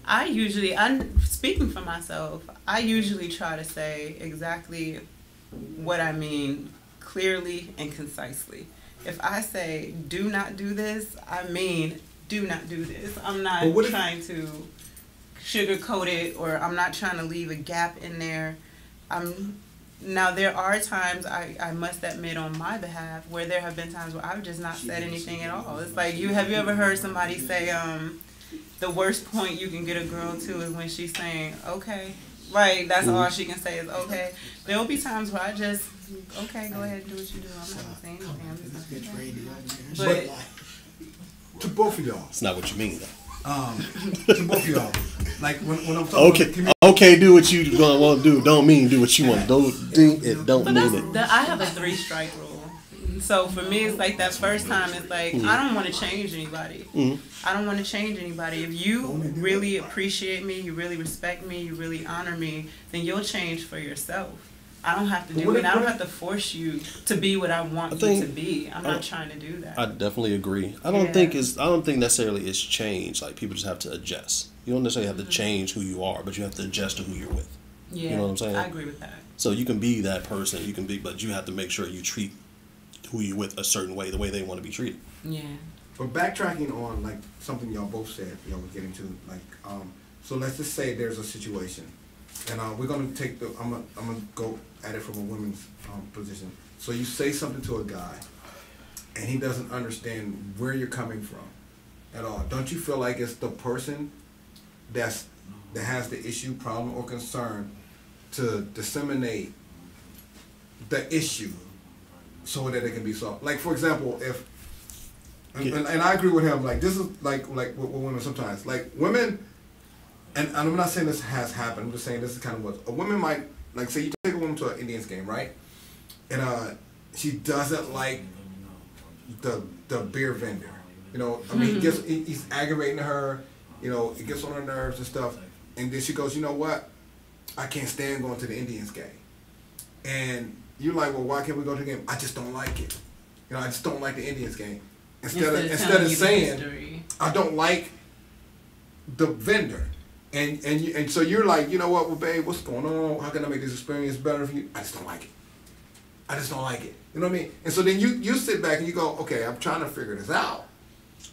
I'm speaking for myself. I usually try to say exactly what I mean clearly and concisely. If I say do not do this, I mean do not do this. I'm not trying to sugarcoat it, or I'm not trying to leave a gap in there. Now there are times I must admit on my behalf where there have been times where I've just not said anything at all. It's like have you ever heard somebody say the worst point you can get a girl to is when she's saying okay, right? That's all she can say is okay. There will be times where I just okay, go ahead and do what you do. I'm not gonna say anything. I'm just gonna say but to both of y'all, it's not what you mean though. To both of y'all, like when I'm talking okay, do what you gonna want to do. Don't mean do what you want. Don't mean it. I have a 3-strike rule. So for me, it's like that first time. It's like I don't want to change anybody. I don't want to change anybody. If you really appreciate me, you really respect me, you really honor me, then you'll change for yourself. I don't have to do it. I don't have to force you to be what I want you to be. I'm not trying to do that. I definitely agree. I don't think necessarily it's change. Like people just have to adjust. You don't necessarily have to change who you are, but you have to adjust to who you're with. Yeah, you know what I'm saying? I agree with that. So you can be that person. But you have to make sure you treat who you're with a certain way, the way they want to be treated. Yeah. But backtracking on like something y'all both said, y'all were getting to like so let's just say there's a situation, and we're gonna take I'm gonna go at it from a woman's position. So you say something to a guy, and he doesn't understand where you're coming from at all. Don't you feel like it's the person that has the issue, problem, or concern to disseminate the issue so that it can be solved? Like for example, if and I agree with him. Like this is like with women sometimes. Like women, and I'm not saying this has happened. I'm just saying this is kind of what a woman might like. Say you take a woman to an Indians game, right? And she doesn't like the beer vendor. You know, I mean, he's aggravating her. you know, it gets on her nerves and stuff. And then she goes, you know what? I can't stand going to the Indians game. And you're like, well, why can't we go to the game? I just don't like it. You know, I just don't like the Indians game. Instead of saying, I don't like the vendor. And so you're like, you know what, well, babe, what's going on? How can I make this experience better for you? I just don't like it. I just don't like it. You know what I mean? And so then you sit back and you go, okay, I'm trying to figure this out.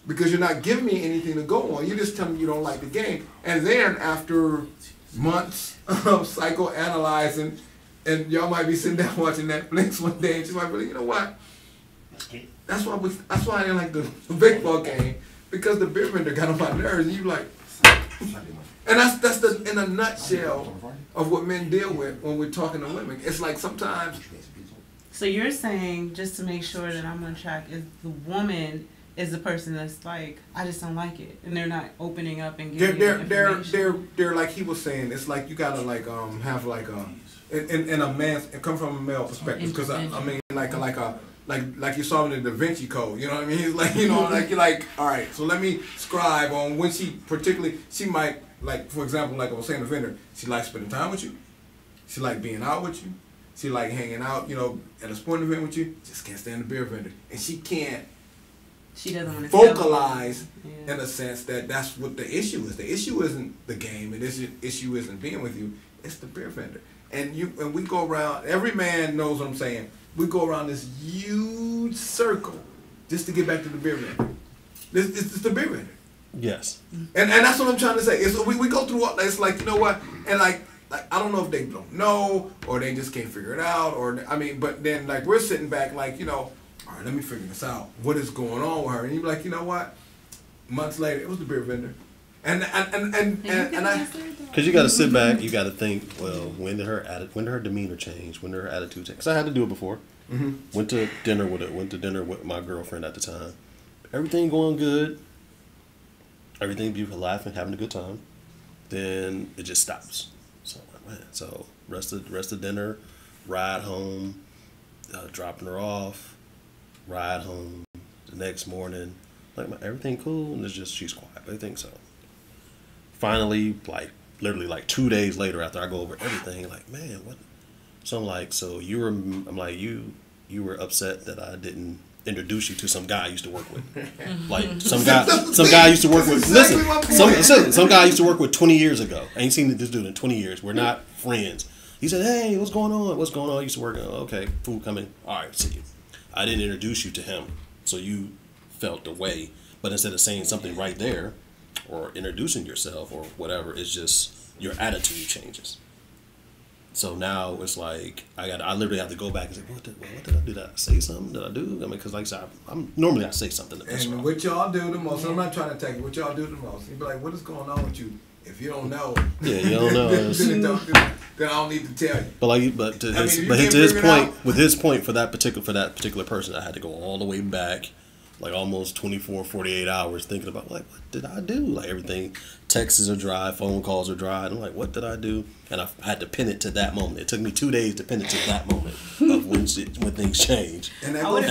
Because you're not giving me anything to go on. You just tell me you don't like the game. And then after months of psychoanalyzing, and y'all might be sitting down watching Netflix one day, and she might be like, you know what? That's why I didn't like the baseball game, because the beer vendor got on my nerves. And you like, and that's in a nutshell of what men deal with when we're talking to women. It's like sometimes. So you're saying, just to make sure that I'm on track, is the woman is the person that's like, I just don't like it, and they're not opening up and giving they're like he was saying. It's like you gotta like have like in a man's, it come from a male perspective, because I mean like you saw in the Da Vinci Code, you know what I mean? He's like, you know, like you're like, all right, so let me scribe on when she might, like, for example, like I was saying, the vendor, she likes spending time with you, she like being out with you, she like hanging out, you know, at a sporting event with you, just can't stand the beer vendor, and she doesn't want to vocalize in a sense that that's what the issue is. The issue isn't the game, and the issue isn't being with you, it's the beer vendor. And we go around, every man knows what I'm saying. We go around this huge circle just to get back to the beer vendor. It's the beer vendor. Yes. And that's what I'm trying to say. We go through all, it's like, you know what? And like I don't know if they don't know, or they just can't figure it out, or I mean, but then like we're sitting back like, you know, all right, let me figure this out. What is going on with her? And you're like, you know what? Months later, it was the beer vendor. And I, because you got to sit back, you got to think. Well, when did her demeanor change? When did her attitude change? Because I had to do it before. Mm-hmm. Went to dinner with my girlfriend at the time. Everything going good. Everything beautiful, laughing, having a good time. Then it just stops. So man, so rest of dinner, ride home, dropping her off, ride home. The next morning, like everything cool, and it's just she's quiet. I think so. Finally, like literally like 2 days later, after I go over everything, like, man, what? So I'm like, so I'm like, you were upset that I didn't introduce you to some guy I used to work with. Like some guy I used to work with. Listen, some guy I used to work with 20 years ago. I ain't seen this dude in 20 years. We're not friends. He said, hey, what's going on? What's going on? I used to work. Okay, food coming. All right, see you. I didn't introduce you to him, so you felt the way. But instead of saying something right there, or introducing yourself or whatever, it's just your attitude changes. So now it's like I literally have to go back and say, what did I do? Did I say something? Did I do? I mean, because like I said, normally I say something to and what y'all do the most. I'm not trying to take it. What y'all do the most. You be like, what is going on with you? If you don't know, yeah, you don't know. then I don't need to tell you. But to his point, with his point for that particular person, I had to go all the way back, like almost 24, 48 hours thinking about, like, what did I do? Like everything, texts are dry, phone calls are dry. And I'm like, what did I do? And I had to pin it to that moment. It took me 2 days to pin it to that moment of when things change. And that was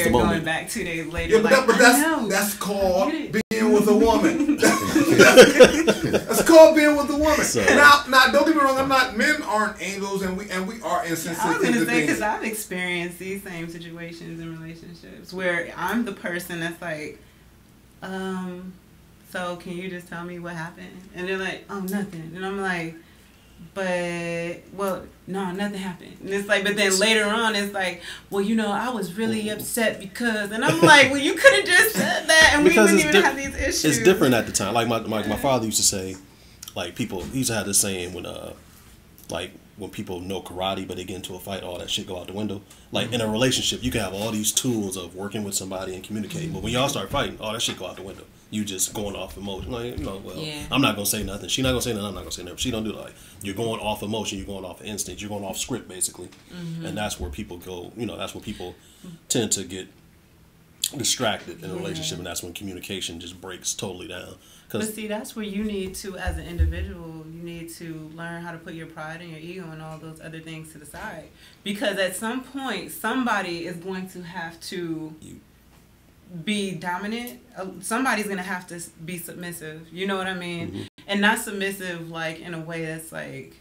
the moment. Going back 2 days later. Yeah, but that's called being with a woman. That's called being with a woman. So, now, don't get me wrong. Men aren't angels, and we are insensitive. I was going to say, because I've experienced these same situations in relationships where I'm the person that's like, so can you just tell me what happened? And they're like, oh, nothing. And I'm like, no, nothing happened. And it's like, but then later on, it's like, well, you know, I was really upset because, and I'm like, well, you could have just said that, and we wouldn't even have these issues. It's different at the time. Like my father used to say, like he used to have this saying when people know karate but they get into a fight, all that shit go out the window. Like in a relationship, you can have all these tools of working with somebody and communicating, but when y'all start fighting, all that shit go out the window. You just going off emotion. Like, you know, I'm not gonna say nothing. She's not gonna say nothing. I'm not gonna say nothing. She don't do it. Like, you're going off emotion. You're going off instinct. You're going off script, basically. Mm-hmm. And that's where people go. You know, that's where people tend to get distracted in a relationship, and that's when communication just breaks totally down. But see, that's where you need to, as an individual, you need to learn how to put your pride and your ego and all those other things to the side. Because at some point, somebody is going to have to be dominant, somebody's gonna have to be submissive. You know what I mean? And not submissive like in a way that's like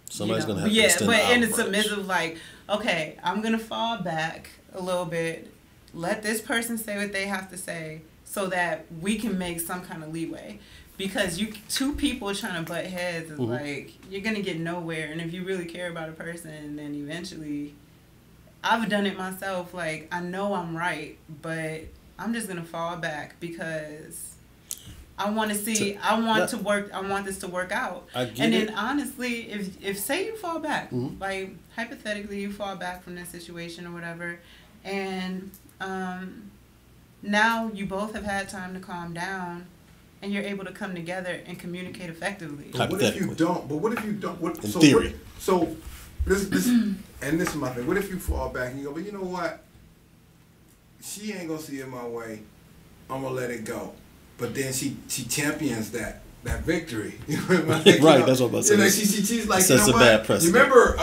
somebody's gonna have to yeah, extend but the in a outburst. submissive like, okay, I'm gonna fall back a little bit. Let this person say what they have to say so that we can make some kind of leeway. Because two people trying to butt heads is like, you're gonna get nowhere. And if you really care about a person, then eventually, I've done it myself. Like, I know I'm right, but I'm just gonna fall back because I want to see. I want to work. I want this to work out. And then honestly, if say you fall back, like hypothetically, you fall back from this situation or whatever, and now you both have had time to calm down, and you're able to come together and communicate effectively. But what if you don't? But what if you don't? What, in theory. This and this is my thing. What if you fall back and you go, but you know what? She ain't gonna see it my way. I'm gonna let it go. But then she champions that victory. You know what I mean? Right, that's what I'm about to say. You know, she's like, Sets you know a what? bad precedent. You remember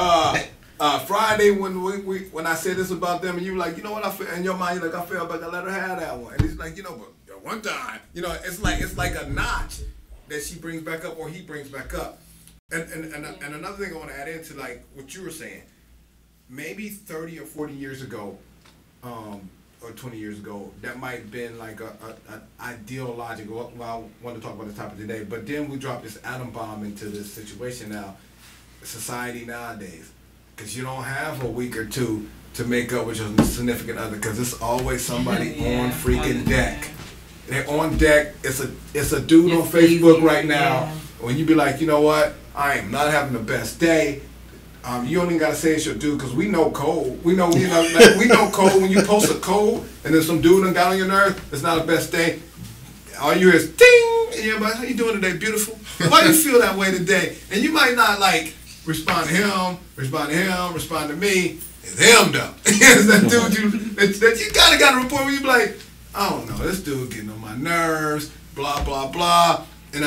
Friday when I said this about them, and you were like, you know what? I feel in your mind, you're like, I feel like I let her have that one. And he's like, you know, but one time, you know, it's like a notch that she brings back up or he brings back up. And another thing I want to add into like what you were saying, maybe 30 or 40 years ago, or 20 years ago, that might have been like an ideological. Well, I want to talk about this topic today, but then we dropped this atom bomb into this situation now, society nowadays, because you don't have a week or two to make up with your significant other, because it's always somebody on freaking deck. They're on deck. It's a dude on Facebook right now. When you be like, you know what? I am not having the best day. You don't even gotta say it's your dude, because we know code. We know code. When you post a code and then some dude done got on your nerve, it's not the best day. All you hear is ding, and you're like, how you doing today, beautiful? Why do you feel that way today? And you might not like respond to him, respond to me. It's him though. It's that dude that you got a report where you be like, I don't know, this dude getting on my nerves, blah blah blah. And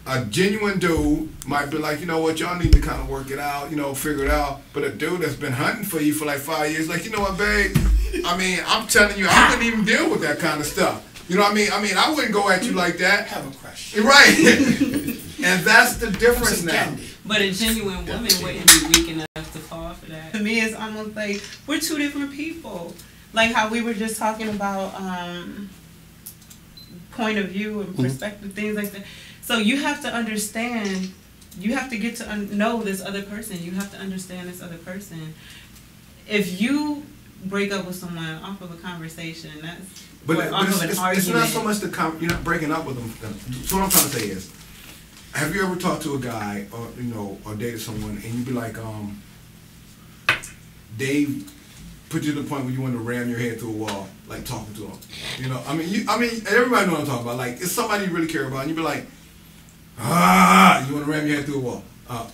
a genuine dude might be like, you know what, y'all need to kind of work it out, you know, figure it out. But a dude that's been hunting for you for like 5 years, like, you know what, babe? I mean, I'm telling you, I wouldn't even deal with that kind of stuff. You know what I mean? I wouldn't go at you like that. Have a crush. Right. And that's the difference now. But a genuine woman wouldn't be weak enough to fall for that. To me, it's almost like we're two different people. Like how we were just talking about point of view and perspective, things like that. So you have to understand, you have to get to know this other person. You have to understand this other person. If you break up with someone off of a conversation, it's not so much you're not breaking up with them. So what I'm trying to say is, have you ever talked to a guy or dated someone and you be like, they put you to the point where you want to ram your head through a wall, like talking to them. You know, I mean, everybody knows what I'm talking about. Like, it's somebody you really care about, and you be like, you want to ram your head through a wall.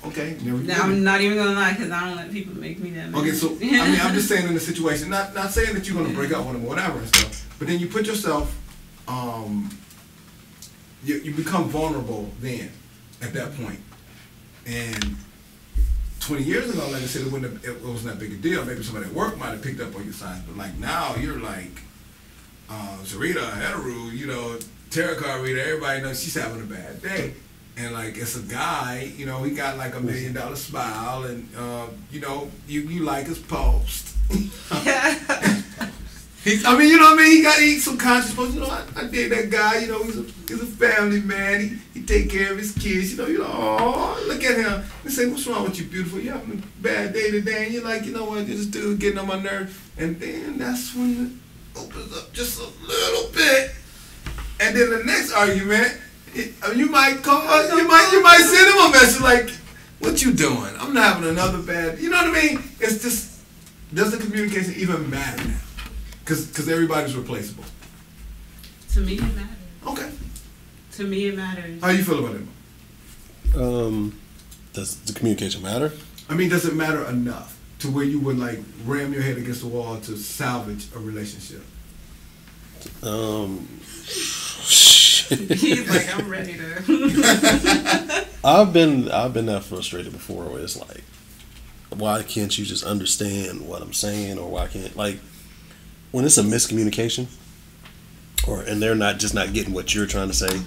Okay. Now, I'm not even gonna lie, because I don't let people make me that mad. Okay, so I'm just saying in the situation, not saying that you're gonna break up with them or whatever and stuff, but then you put yourself, you become vulnerable then at that point. And 20 years ago, like I said, it wasn't that big a deal. Maybe somebody at work might have picked up on your signs, but like now you're like, Sarita, Heteru, you know, tarot card reader, everybody knows she's having a bad day. And like, it's a guy, you know, he got like $1 million smile, and you know, you like his post. You know what I mean? He's some conscious post. You know, I did that guy. You know, he's a family man. He take care of his kids. You know, oh, look at him. They say, what's wrong with you, beautiful? You having a bad day today? And you're like, you know what? This dude getting on my nerves. And then that's when it opens up just a little bit. And then the next argument, you might call, you might send him a message like, what you doing? I'm not having another bad, you know what I mean? It's just, does the communication even matter now? Because everybody's replaceable. To me, it matters. Okay. To me, it matters. How you feel about it? Does the communication matter? I mean, does it matter enough to where you would like ram your head against the wall to salvage a relationship? He's like, I'm ready to. I've been that frustrated before, where it's like, why can't you just understand what I'm saying, or why can't, like, when it's a miscommunication, and they're not getting what you're trying to say,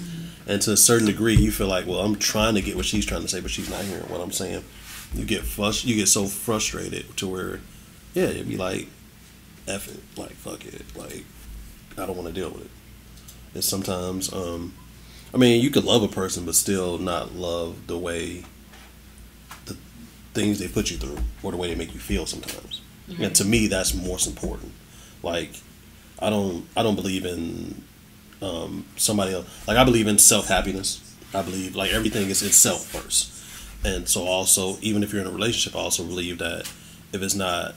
and to a certain degree, you feel like, well, I'm trying to get what she's trying to say, but she's not hearing what I'm saying. You get so frustrated to where, yeah, you'd be like, F it, like fuck it, like I don't want to deal with it. And sometimes, I mean, you could love a person, but still not love the way the things they put you through or the way they make you feel sometimes. Mm-hmm. And to me, that's most important. Like, I don't believe in somebody else. Like, I believe in self-happiness. I believe, like, everything is itself first. And so also, even if you're in a relationship, I also believe that if it's not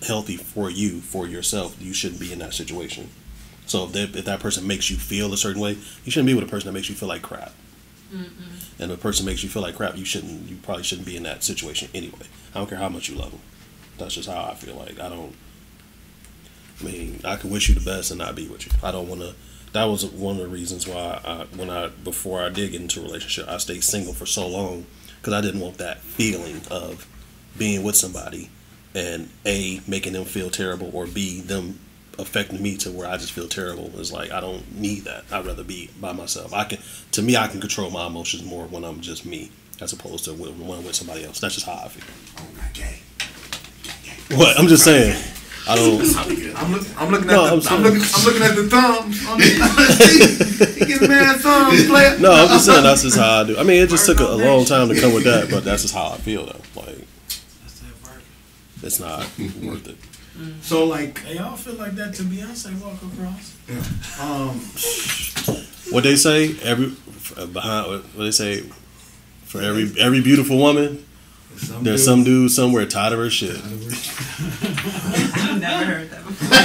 healthy for you, for yourself, you shouldn't be in that situation. So if that person makes you feel a certain way, you shouldn't be with a person that makes you feel like crap. Mm-mm. And if a person makes you feel like crap, you probably shouldn't be in that situation anyway. I don't care how much you love them. That's just how I feel. Like, I can wish you the best and not be with you. I don't want to. That was one of the reasons why before I did get into a relationship, I stayed single for so long, because I didn't want that feeling of being with somebody and A, making them feel terrible, or B, them affecting me to where I just feel terrible. It's like, I don't need that. I'd rather be by myself. I can control my emotions more when I'm just me, as opposed to when I'm with somebody else. That's just how I feel. Oh, not gay. What? I'm just saying. I don't. I'm looking at the thumbs. He gets mad thumbs. No, I'm just saying that's just how I do. I mean, it just took a long time to come with that, but that's just how I feel though. Like, it's not worth it. So like, they all feel like that to Beyonce walk across. Yeah. What they say what they say, for every beautiful woman, there's some dude somewhere tired of her shit. I've never heard that before.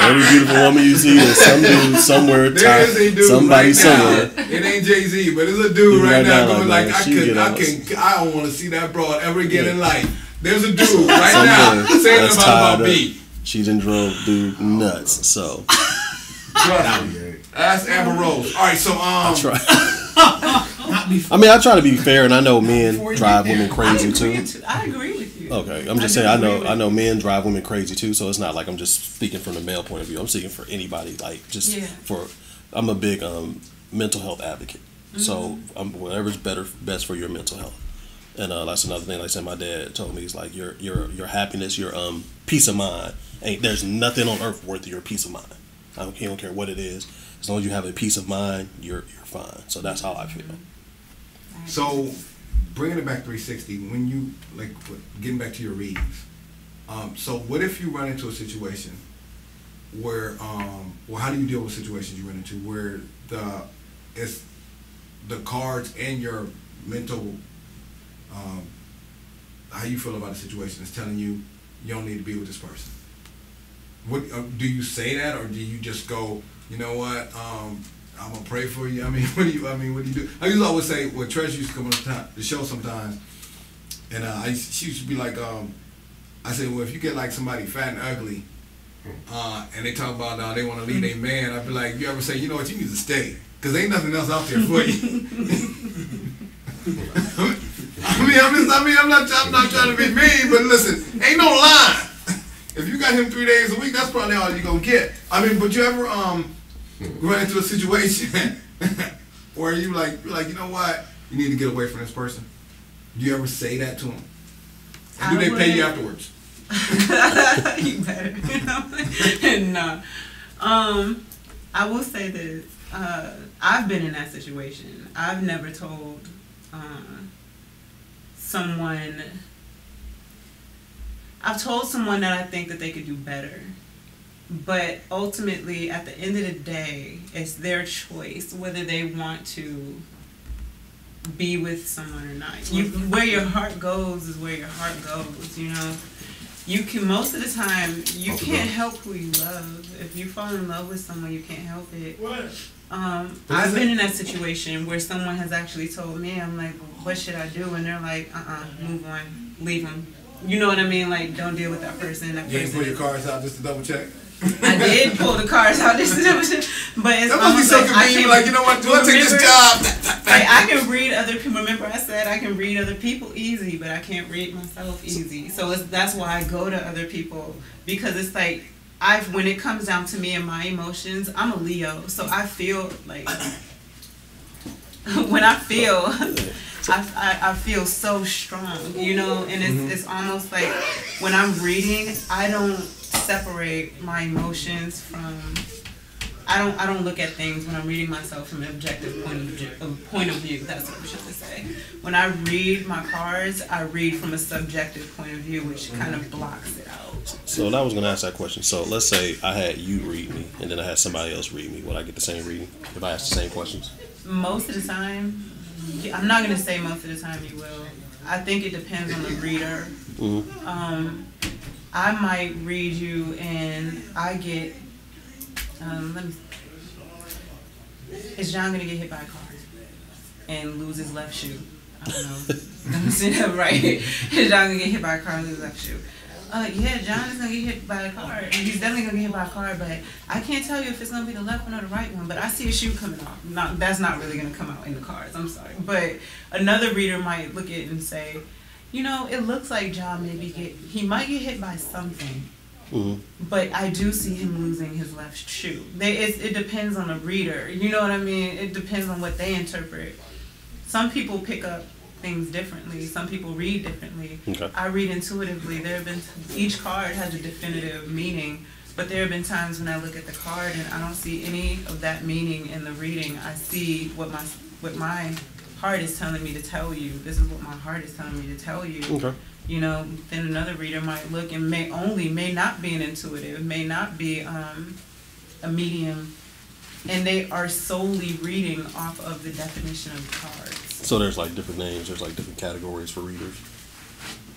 Every beautiful woman you see, there's some dude somewhere tired. Somebody right somewhere. It ain't Jay-Z, but it's a dude right now going like, I don't want to see that broad ever again in life. There's a dude right now saying about me. She done drove dude nuts. So that's Amber Rose. All right, so I try to be fair, and I know men drive women crazy too. I agree with you. Okay, I'm just saying I know men drive women crazy too. So it's not like I'm just speaking from the male point of view. I'm speaking for anybody. Like I'm a big mental health advocate. Mm-hmm. So whatever's best for your mental health. And that's another thing. Like I said, my dad told me, he's like, your happiness, your peace of mind. There's nothing on earth worth your peace of mind. He don't care what it is. As long as you have a peace of mind, you're fine. So that's how I feel. So, bringing it back 360, when you getting back to your readings. So what if you run into a situation where, how do you deal with situations you run into where it's the cards and your mental, how you feel about a situation is telling you don't need to be with this person? What do you say that, or do you just go, you know what, I'm gonna pray for you? I mean, what do you do? I used to always say, well, Treasure used to come on the show sometimes, and she used to be like, I said, well, if you get like somebody fat and ugly, and they talk about they want to leave their man, I'd be like, you ever say, you know what, you need to stay, because ain't nothing else out there for you. I'm not trying to be mean, but listen, ain't no line. If you got him 3 days a week, that's probably all you're gonna get. I mean, but you ever run into a situation where you're like, you know what, you need to get away from this person? Do you ever say that to them? And do they pay you afterwards? You better. No. I will say this. I've been in that situation. I've never told someone. I've told someone that I think that they could do better. But ultimately, at the end of the day, it's their choice whether they want to be with someone or not. Where your heart goes is where your heart goes, you know. You can, most of the time, you can't help who you love. If you fall in love with someone, you can't help it. I've been in that situation where someone has actually told me, I'm like, what should I do? And they're like, move on, leave them. You know what I mean? Like, don't deal with that person. You ain't put your cards out just to double check? I did pull the cards out. But it's That must be almost so like I convenient. can, Like, you know what? Do I take this job? Like, I can read other people. Remember, I said I can read other people easy, but I can't read myself easy. So that's why I go to other people, because it's like when it comes down to me and my emotions, I'm a Leo, so I feel like when I feel. I feel so strong, you know, and it's almost like when I'm reading, I don't separate my emotions from. I don't look at things when I'm reading myself from an objective point of view. That's what I'm trying to say. When I read my cards, I read from a subjective point of view, which kind of blocks it out. So I was going to ask that question. So let's say I had you read me, and then I had somebody else read me. Would I get the same reading if I asked the same questions? Most of the time. I'm not going to say most of the time you will. I think it depends on the reader. I might read you and I get, is John going to get hit by a car and lose his left shoe? I don't know. I'm saying that right. Is John going to get hit by a car and lose his left shoe? Yeah, John is going to get hit by a car, and he's definitely going to get hit by a car, but I can't tell you if it's going to be the left one or the right one, but I see a shoe coming off. That's not really going to come out in the cards, I'm sorry. But another reader might look at it and say, you know, it looks like John he might get hit by something, but I do see him losing his left shoe. It depends on the reader, you know what I mean? It depends on what they interpret. Some people pick up things differently. Some people read differently. Okay. I read intuitively. There have been each card has a definitive meaning, but there have been times when I look at the card and I don't see any of that meaning in the reading. I see what my heart is telling me to tell you. This is what my heart is telling me to tell you. Okay. You know, then another reader might look and may not be an intuitive, may not be a medium, and they are solely reading off of the definition of the cards. So there's like different names. There's like different categories for readers.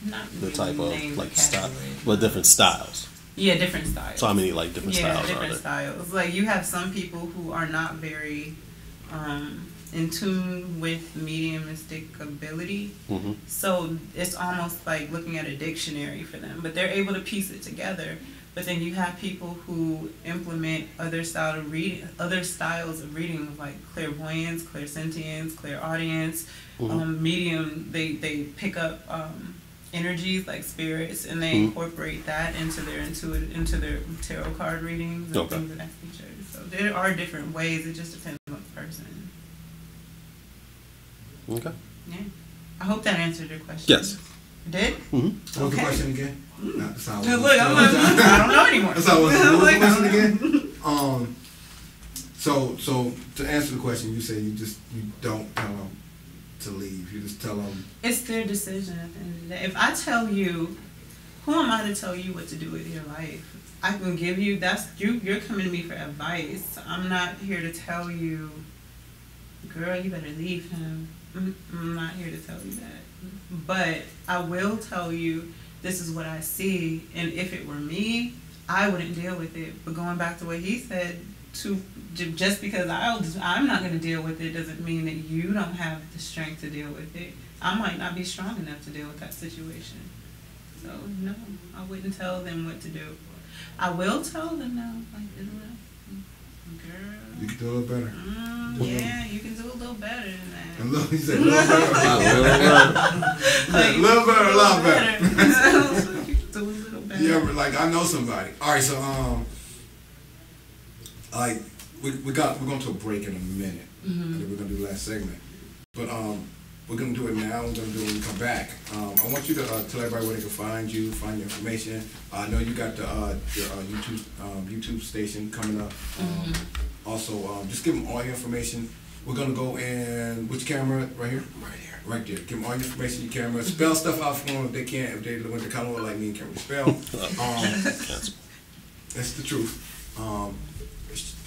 Not the really type of names like or style, categories. but different styles. Yeah, different styles. So how many like different styles different are there? styles. Like you have some people who are not very in tune with mediumistic ability. So it's almost like looking at a dictionary for them, but they're able to piece it together. But then you have people who implement other styles of reading, like clairvoyance, clairsentience, clairaudience, medium. They pick up energies like spirits, and they incorporate that into their tarot card readings and things of that nature. So there are different ways. It just depends on the person. Okay. Yeah. I hope that answered your question. Yes. Did? What was the question again? Look, I don't know anymore. That's how it was. What was the question again? So to answer the question, you say you don't tell them to leave. You just tell them. It's their decision at the end of the day. If I tell you, who am I to tell you what to do with your life? I can give you, you're coming to me for advice. I'm not here to tell you, girl, you better leave him. I'm not here to tell you that. But I will tell you, this is what I see, and if it were me, I wouldn't deal with it. But going back to what he said, just because I'm not going to deal with it doesn't mean that you don't have the strength to deal with it. I might not be strong enough to deal with that situation. So no, I wouldn't tell them what to do. I will tell them no, like, girl, you can do a little better. Yeah, you can do a little better than that. And look, he said a little better, a lot better. A lot better. You can do a little better. Yeah, like I know somebody. All right, so like we're going to a break in a minute. And then we're gonna do the last segment, but we're gonna do it now. We're gonna do it when we come back. I want you to tell everybody where they can find you, find your information. I know you got your YouTube station coming up. Also, just give them all your information. We're gonna go in which camera right here? Right there. Give them all your information, your camera. Spell stuff out for them if they can't. If they went to kind of like me and can't spell. That's the truth. The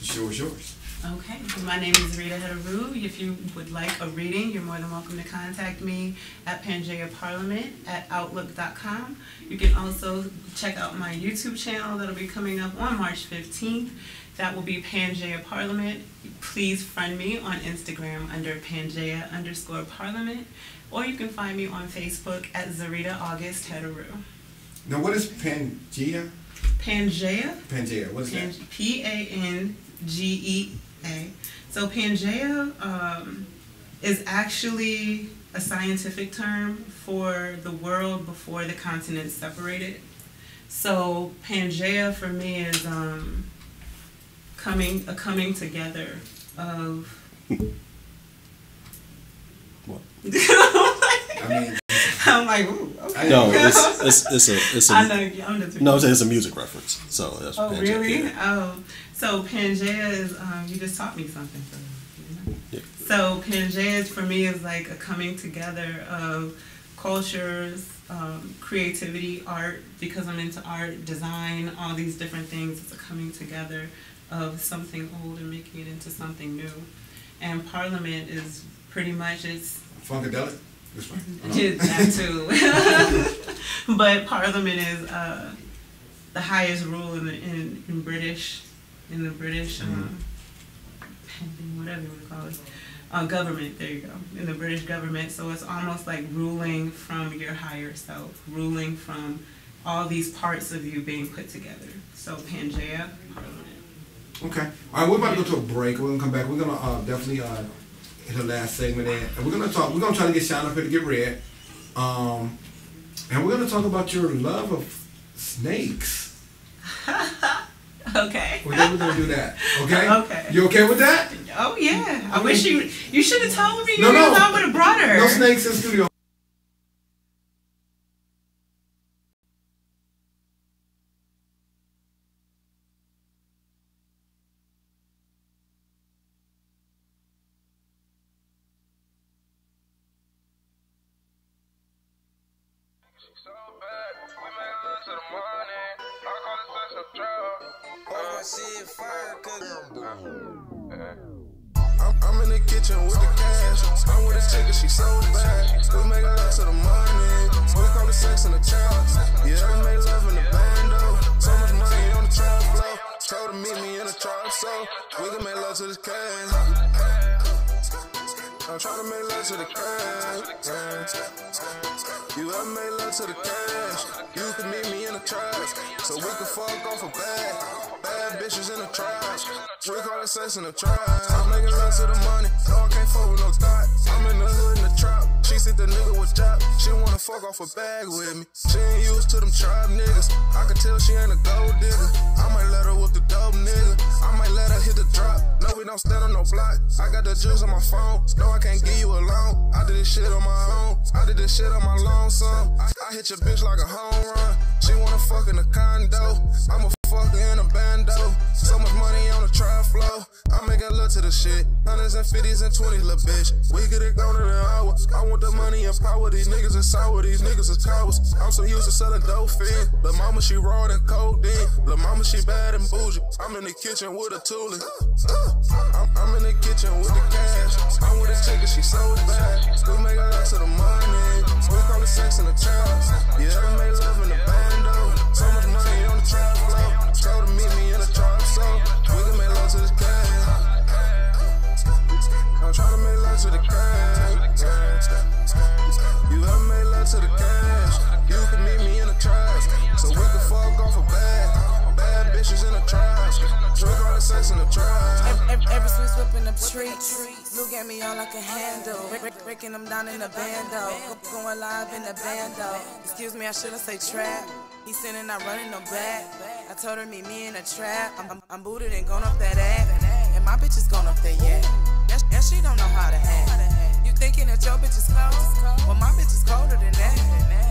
show is yours. Okay, my name is Rita Hetaru. If you would like a reading, you're more than welcome to contact me at pangeaparliament@outlook.com. You can also check out my YouTube channel that'll be coming up on March 15th. That will be Pangea Parliament. Please friend me on Instagram under Pangea_Parliament, or you can find me on Facebook at Zarita August Hetaru. Now, what is Pangea? Pangea. Pangea. What is that? Pangea. So Pangea is actually a scientific term for the world before the continents separated. So Pangea for me is a coming together of. What? I mean, I'm like, ooh, okay. No, it's a. I know, I'm just. No, it's a music reference. So that's. Oh, Pangea, really? yeah. Oh, so Pangea is you just taught me something. So, Yeah. So Pangea for me is like a coming together of cultures, creativity, art, because I'm into art, design, all these different things. It's a coming together of something old and making it into something new. And Parliament is pretty much Funkadelic? This one? that too. But Parliament is the highest rule in the British whatever you want to call it. Government, there you go, in the British government. So it's almost like ruling from your higher self, ruling from all these parts of you being put together. So Pangea, Parliament. Okay. All right, we're about to go to a break. We're going to come back. We're going to definitely hit the last segment in. And we're going to talk. We're going to try to get Sean up here to get read. And we're going to talk about your love of snakes. Okay. We're going to do that. Okay? Okay. You okay with that? Oh, yeah. I wish you should have told me. No. I would have brought her. No snakes in the studio. I'm in the kitchen with the cash. I'm with a chicken, she so bad. We make love to the money. We call it sex in the child. Yeah, we make love in the bando. So much money on the trap floor. Told her meet me in the trap, so we can make love to this cash. I'm trying to make love to the cash. You ever made love to the cash? You can meet me in the trash, so we can fuck off a bag. Bad bitches in the trash. We call it sex in the trash. I'm making love to the money. No, I can't fuck with no thought. I'm in the hood in the trap. She see the nigga with job. She wanna fuck off a bag with me. She ain't used to them tribe niggas. I can tell she ain't a gold digger. I might let her whoop the dope nigga. I might let her hit the drop. No, we don't stand on no block. I got the juice on my phone. No, I can't give you a loan. I did this shit on my own. I did this shit on my lonesome. I hit your bitch like a home run. She wanna fuck in a condo. I'ma fuck her in a bando. So much money on the trap floor. I'm making love to the shit. 100s and 50s and 20s, little bitch. We get it gone in an hour. I want the money and power. These niggas is sour. These niggas is cowards. I'm so used to selling dope fiend. Lil' mama, she raw and codeine. Lil' mama, she bad and bougie. I'm in the kitchen with a toolie. I'm in the kitchen with the cash. I'm with a chicken, she so bad. We make love to the money. We call it sex in the child. Yeah, we make love in the bando. So much money on the trap floor. Told her meet me in the trap, so we can make love to this cash. I'm trying to make love to the cash. You ever made love to the cash? You can meet me in the trash, so we can fuck off a bag. Bad bitches in the trash. Drink all the sex in the trash. Every sweet whipping up treats. Look at me all I can handle. Breaking them down in the bando. Going live in the bando. Excuse me, I shouldn't say trap. He sitting, not running no back. I told her meet me in a trap. I'm booted and gone up that ass. And my bitch is gone up there yet. And she don't know how to act. You thinking that your bitch is cold? Well, my bitch is colder than that.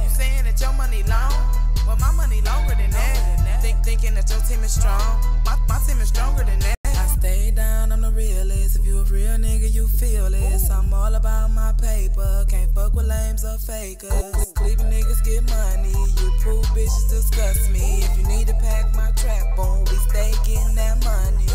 You saying that your money long? Well, my money longer than that. Thinking that your team is strong. My team is stronger than that. I stay down, I'm the realest. If you a real nigga, you feel this. I'm all about my paper. Can't fuck with lames or fakers. Cleveland niggas get money. You prove bitches disgust me. If you need to pack my trap on, we stay getting that money.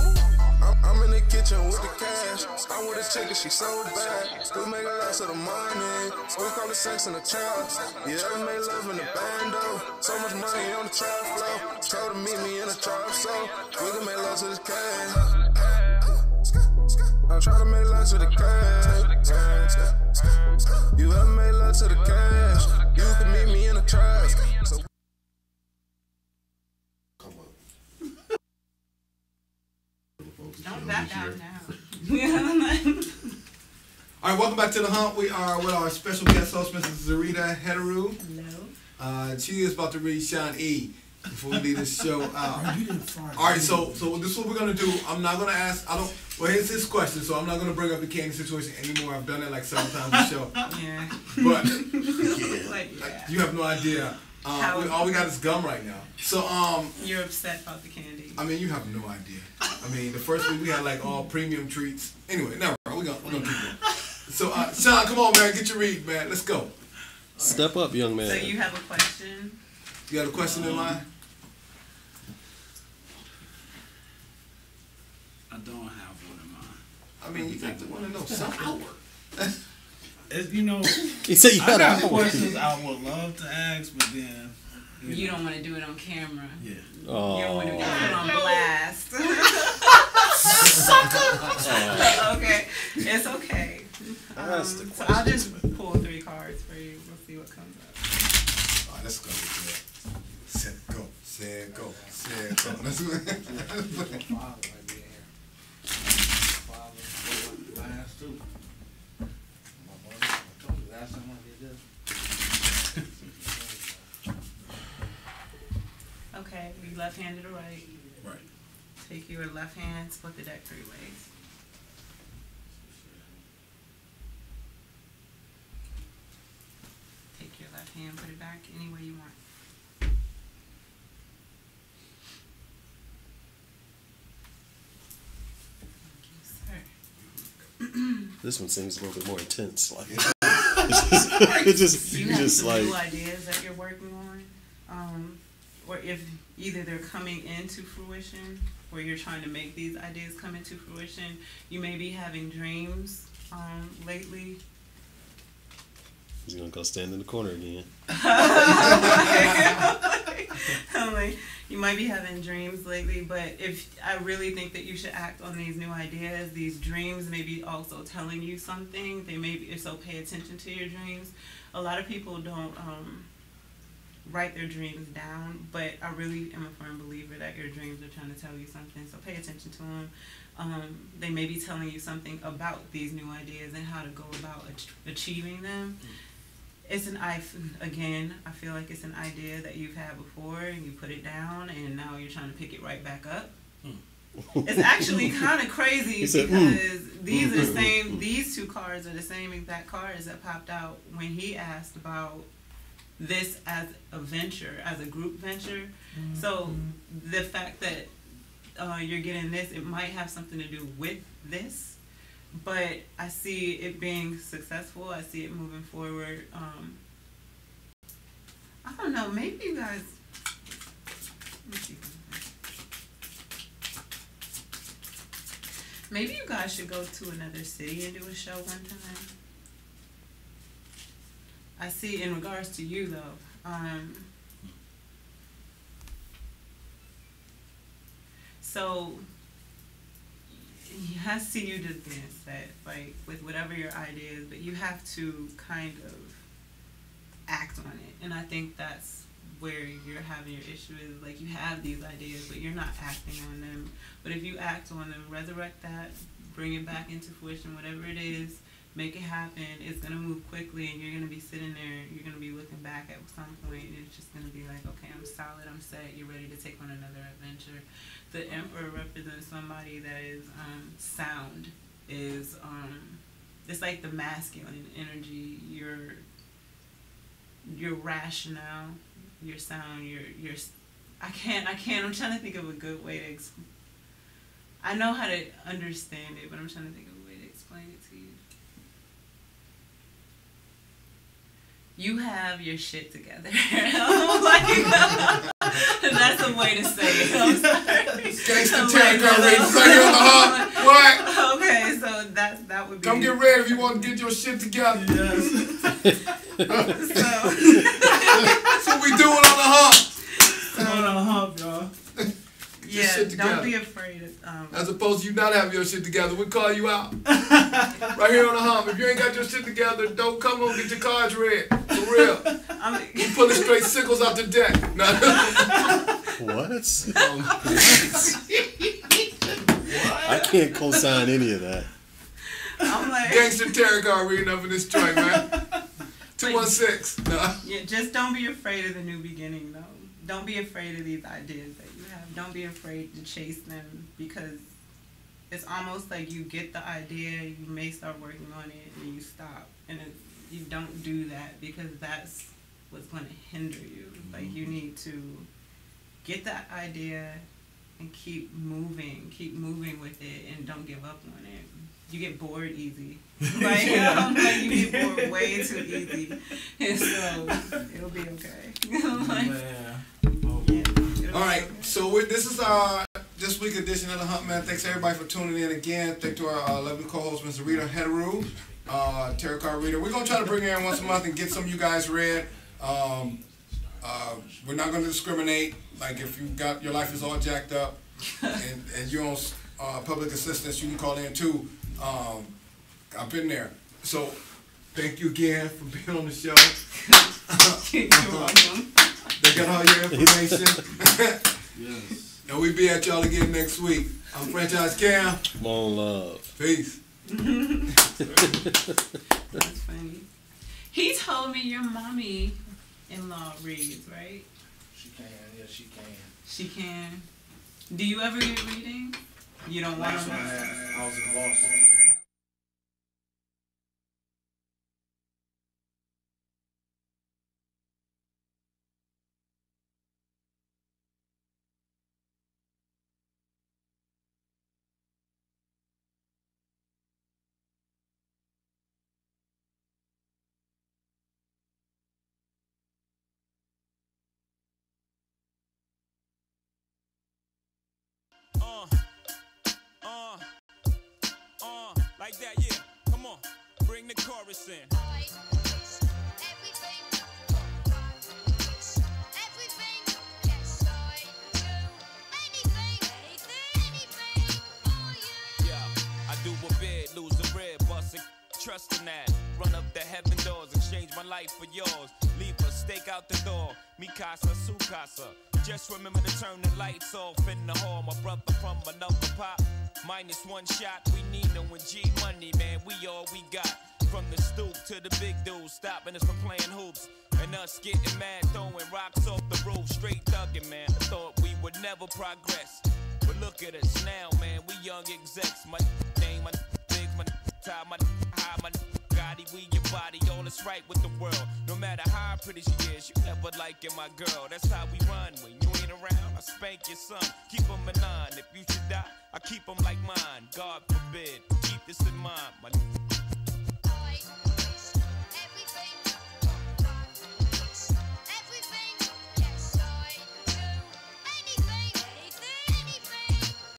I'm in the kitchen with the cash. I'm with a chicken, she so bad. We make love to the money. We call it sex in the child. Yeah, we make love in the bando. So much money on the trap floor. Told her meet me in the trap, so we can make love to this cash. I'm trying to make love to the cash. You ever made love to the cash? You can meet me in the trash. So Come on. easier. All right, welcome back to the hump. We are with our special guest host, Mrs. Zarita Hederu. Hello. She is about to read Sean E. Before we leave this show out. Oh, you didn't fart. All right, so this is what we're gonna do. I'm not gonna ask. Well, here's his question. So I'm not gonna bring up the candy situation anymore. I've done it like several times on the show. Yeah. But yeah. you have no idea. All we got is gum right now. So you're upset about the candy. I mean, you have no idea. I mean, the first week we had like all premium treats. Anyway, never mind. We're gonna keep going. So Sean, come on, man, get your read, man. Let's go. Step up, young man. So you have a question? You got a question in mind? I don't have one in mind. I mean, you got to want to know something. You know, He said you I had got an hour. questions I would love to ask, but then You don't want to do it on camera. Yeah. Oh. You don't want to get put on blast. Okay, it's okay. That's the So I'll just pull 3 cards for you. We'll see what comes up. All right, let's go. Set, go. Set, go. Set, go. Let's do it. last two. Last time I did this. Okay, you left-handed or right? Right. Take your left hand, split the deck 3 ways. Take your left hand, put it back any way you want. Thank you, sir. This one seems a little bit more intense. Like You just have some like new ideas that you're working on, or if either they're coming into fruition, or you're trying to make these ideas come into fruition. You may be having dreams lately. he's gonna go stand in the corner again. I'm like, you might be having dreams lately, but if I really think that you should act on these new ideas, these dreams may be also telling you something. They may be, so pay attention to your dreams. A lot of people don't write their dreams down, but I really am a firm believer that your dreams are trying to tell you something, so pay attention to them. They may be telling you something about these new ideas and how to go about achieving them. It's I feel like it's an idea that you've had before and you put it down and now you're trying to pick it right back up. It's actually kind of crazy because these 2 cards are the same exact cards that popped out when he asked about this as a venture, as a group venture. So the fact that you're getting this, it might have something to do with this, but I see it being successful. I see it moving forward. I don't know, maybe you guys, let me see. Maybe you guys should go to another city and do a show one time. I see in regards to you though, so I see you just being set, like with whatever your idea is, but you have to kind of act on it. And I think that's where you're having your issue is, like you have these ideas, but you're not acting on them. But if you act on them, resurrect that, bring it back into fruition, whatever it is, make it happen. It's going to move quickly and you're going to be sitting there, you're going to be looking back at some point and it's just going to be like, okay, I'm solid, I'm set, you're ready to take on another adventure. The Emperor represents somebody that is sound, is it's like the masculine energy, your rationale, your sound, your I'm trying to think of a good way to I know how to understand it, but I'm trying to think of a way to explain it to you. You have your shit together. That's a way to say it. I'm sorry. Gangsta Territory ready to say on the hump. What? Okay, so that would be. Come get ready if you want to get your shit together. Yes. That's what we doing on the hump. On the hump, y'all. Yeah, don't be afraid of as opposed to you not having your shit together, we call you out. Right here on the hump. If you ain't got your shit together, don't come on, get your cards read. For real. We pulling straight sickles out the deck. What? I can't co-sign any of that. I'm like, Gangster Tarot card reading up in this joint, man. 216. No. Yeah, just don't be afraid of the new beginning, though. Don't be afraid of these ideas that you have. Don't be afraid to chase them, because it's almost like you get the idea, you may start working on it, and you stop. And you don't do that, because that's what's going to hinder you. Like, you need to get that idea and keep moving with it, and don't give up on it. You get bored easy. Like, like you get bored way too easy. And so it'll be okay. Like, all right, so this is this week edition of the Hump, man. Thanks everybody for tuning in again. Thank to our lovely co-host, Mr. Rita Heteru, tarot card reader. We're gonna try to bring her in once a month and get some of you guys read. We're not gonna discriminate. Like, if you got your life is all jacked up and you're on public assistance, you can call in too. I've been there. So thank you again for being on the show. You're welcome. They got all your information. Yes. And we be at y'all again next week. I'm Franchise Cam. Come on, love. Peace. That's funny. He told me your mommy-in-law reads, right? She can, yeah, she can. She can. Do you ever get reading? You don't want Last to? one I was in Boston. Like that, yeah. Come on, bring the chorus in. Yeah, I do a bid, lose a rib, bust a trust in that. Run up the heaven doors, exchange my life for yours. Leave a stake out the door, mi casa, su casa. Just remember to turn the lights off in the hall. My brother from another pop, minus one shot. We need no G money, man. We all we got. From the stoop to the big dudes, stopping us from playing hoops. And us getting mad, throwing rocks off the roof. Straight thugging, man. I thought we would never progress. But look at us now, man. We young execs. My name, my bigs, my tie, my high, my Gotti, we your body, all is right with the world. No matter how pretty she is, you never liking my girl. That's how we run. When you ain't around, I spank your son. Keep him in line. If you should die, I keep him like mine. God forbid. Keep this in mind, my